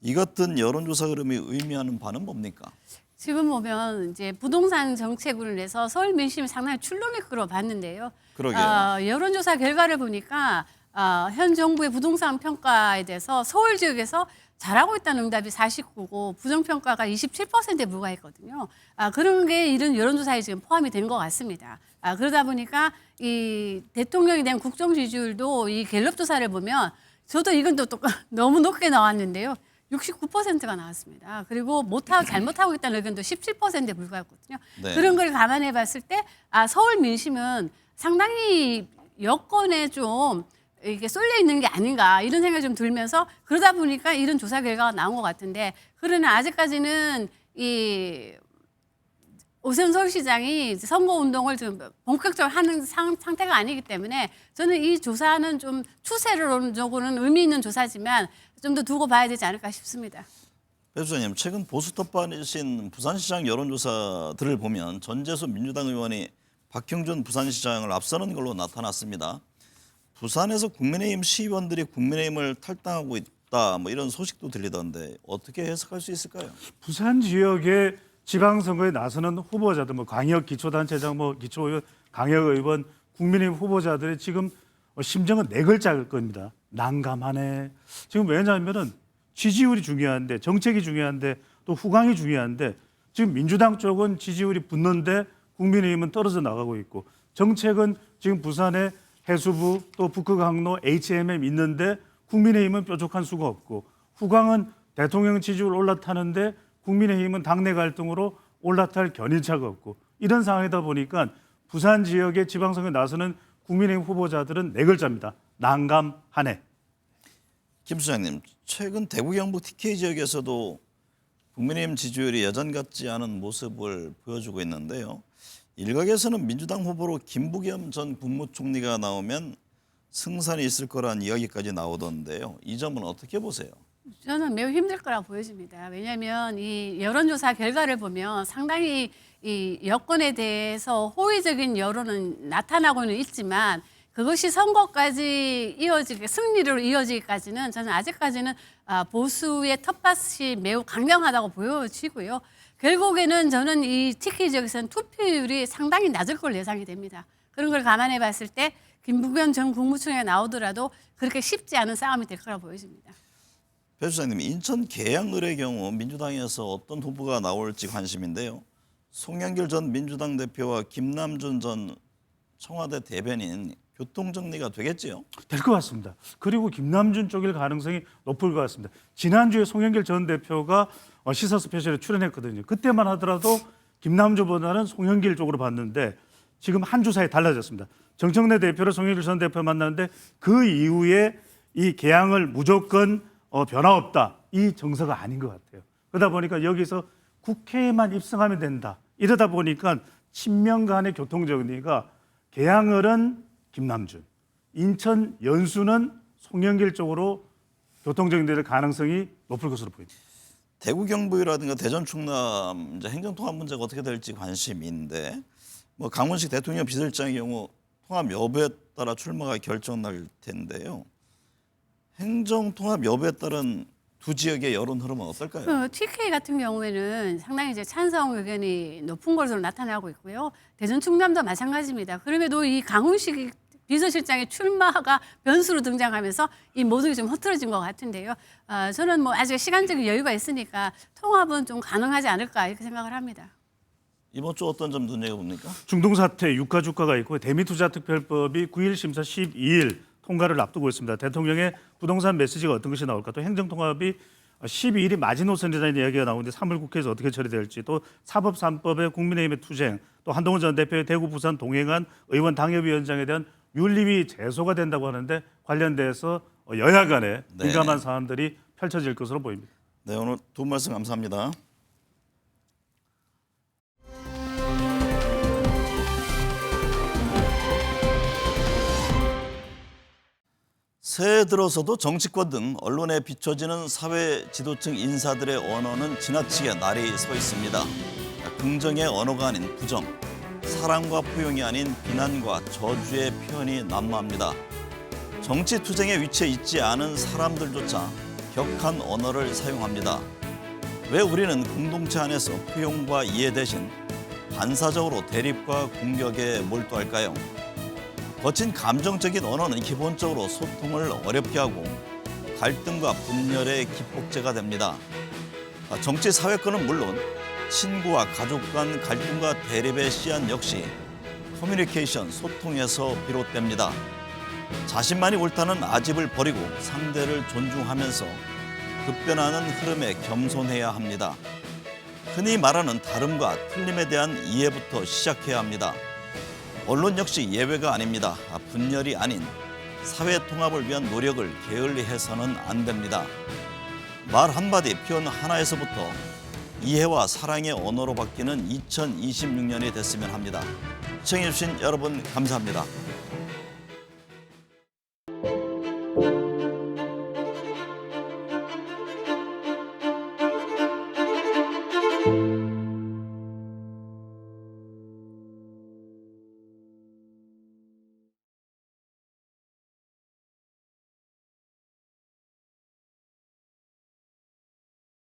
이 같은 여론조사 흐름이 의미하는 바는 뭡니까? 지금 보면 이제 부동산 정책으로 인해서 서울 민심이 상당히 출렁이 끌어봤는데요. 그러게요. 여론조사 결과를 보니까 현 정부의 부동산 평가에 대해서 서울 지역에서 잘하고 있다는 응답이 49고 부정평가가 27%에 불과했거든요. 그런 게 이런 여론조사에 지금 포함이 된 것 같습니다. 그러다 보니까 이 대통령에 대한 국정 지지율도 이 갤럽 조사를 보면 저도 이건 또 너무 높게 나왔는데요. 69%가 나왔습니다. 그리고 잘못하고 있다는 의견도 17%에 불과했거든요. 네. 그런 걸 감안해 봤을 때 서울 민심은 상당히 여권에 좀 이게 쏠려 있는 게 아닌가 이런 생각이 좀 들면서 그러다 보니까 이런 조사 결과가 나온 것 같은데 그러나 아직까지는 이 오세훈 서울시장이 선거 운동을 좀 본격적으로 하는 상태가 아니기 때문에 저는 이 조사는 좀 추세로는 의미 있는 조사지만 좀 더 두고 봐야 되지 않을까 싶습니다. 배 수장님, 최근 보수 톱반이신 부산시장 여론조사들을 보면 전재수 민주당 의원이 박형준 부산시장을 앞서는 걸로 나타났습니다. 부산에서 국민의힘 시의원들이 국민의힘을 탈당하고 있다, 뭐 이런 소식도 들리던데 어떻게 해석할 수 있을까요? 부산 지역의 지방선거에 나서는 후보자들, 뭐 광역 기초단체장, 뭐 기초의원, 강역의원, 국민의힘 후보자들의 지금 심정은 네 글자일 겁니다. 난감하네. 지금 왜냐하면은 지지율이 중요한데, 정책이 중요한데, 또 후광이 중요한데 지금 민주당 쪽은 지지율이 붙는데 국민의힘은 떨어져 나가고 있고, 정책은 지금 부산에 해수부 또 북극 항로 HMM 있는데 국민의힘은 뾰족한 수가 없고, 후광은 대통령 지지율 올라타는데 국민의힘은 당내 갈등으로 올라탈 견인차가 없고, 이런 상황이다 보니까 부산 지역의 지방선거에 나서는 국민의힘 후보자들은 네 글자입니다. 난감하네. 김 수장님, 최근 대구 경북 TK 지역에서도 국민의힘 지지율이 예전 같지 않은 모습을 보여주고 있는데요. 일각에서는 민주당 후보로 김부겸 전 국무총리가 나오면 승산이 있을 거란 이야기까지 나오던데요. 이 점은 어떻게 보세요? 저는 매우 힘들 거라고 보여집니다. 왜냐하면 이 여론조사 결과를 보면 상당히 이 여권에 대해서 호의적인 여론은 나타나고는 있지만 그것이 선거까지 승리로 이어지기까지는 저는 아직까지는 보수의 텃밭이 매우 강경하다고 보여지고요. 결국에는 저는 이 TK 지역에서는 투표율이 상당히 낮을 걸로 예상이 됩니다. 그런 걸 감안해 봤을 때 김부겸 전 국무총리가 나오더라도 그렇게 쉽지 않은 싸움이 될 거라고 보여집니다. 배 수장님, 인천 계양을의 경우 민주당에서 어떤 후보가 나올지 관심인데요. 송영길 전 민주당 대표와 김남준 전 청와대 대변인 교통정리가 되겠지요? 될 것 같습니다. 그리고 김남준 쪽일 가능성이 높을 것 같습니다. 지난주에 송영길 전 대표가 시사 스페셜에 출연했거든요. 그때만 하더라도 김남준보다는 송영길 쪽으로 봤는데 지금 한 주 사이 달라졌습니다. 정청래 대표를 송영길 전 대표 만났는데 그 이후에 이 개항을 무조건 변화 없다. 이 정서가 아닌 것 같아요. 그러다 보니까 여기서 국회에만 입성하면 된다. 이러다 보니까 친명 간의 교통정리가 개항을은 김남준, 인천 연수는 송영길 쪽으로 교통정리될 가능성이 높을 것으로 보입니다. 대구 경북이라든가 대전 충남 이제 행정통합 문제가 어떻게 될지 관심인데, 뭐 강원식 대통령 비서실장의 경우 통합 여부에 따라 출마가 결정날 텐데요. 행정통합 여부에 따른 두 지역의 여론 흐름은 어떨까요? TK 같은 경우에는 상당히 이제 찬성 의견이 높은 것으로 나타나고 있고요. 대전 충남도 마찬가지입니다. 그럼에도 이 강훈식 비서실장의 출마가 변수로 등장하면서 이 모든 게 좀 흐트러진 것 같은데요. 저는 뭐 아직 시간적인 여유가 있으니까 통합은 좀 가능하지 않을까 이렇게 생각을 합니다. 이번 주 어떤 점 눈여겨봅니까? 중동사태 유가주가가 있고 대미투자특별법이 9일 심사 12일 통과를 앞두고 있습니다. 대통령의 부동산 메시지가 어떤 것이 나올까? 또 행정통합이 12일이 마지노선이라는 이야기가 나오는데 3월 국회에서 어떻게 처리될지, 또 사법 3법의 국민의힘의 투쟁, 또 한동훈 전 대표의 대구 부산 동행한 의원 당협위원장에 대한 윤리위 제소가 된다고 하는데 관련돼서 여야 간에 민감한 사안들이 펼쳐질 것으로 보입니다. 네, 오늘 두 말씀 감사합니다. 새해 들어서도 정치권 등 언론에 비춰지는 사회 지도층 인사들의 언어는 지나치게 날이 서 있습니다. 긍정의 언어가 아닌 부정, 사랑과 포용이 아닌 비난과 저주의 표현이 난무합니다. 정치 투쟁의 위치에 있지 않은 사람들조차 격한 언어를 사용합니다. 왜 우리는 공동체 안에서 포용과 이해 대신 반사적으로 대립과 공격에 몰두할까요? 거친 감정적인 언어는 기본적으로 소통을 어렵게 하고 갈등과 분열의 기폭제가 됩니다. 정치 사회권은 물론 친구와 가족 간 갈등과 대립의 씨앗 역시 커뮤니케이션, 소통에서 비롯됩니다. 자신만이 옳다는 아집을 버리고 상대를 존중하면서 급변하는 흐름에 겸손해야 합니다. 흔히 말하는 다름과 틀림에 대한 이해부터 시작해야 합니다. 언론 역시 예외가 아닙니다. 분열이 아닌 사회 통합을 위한 노력을 게을리해서는 안 됩니다. 말 한마디, 표현 하나에서부터 이해와 사랑의 언어로 바뀌는 2026년이 됐으면 합니다. 시청해주신 여러분 감사합니다.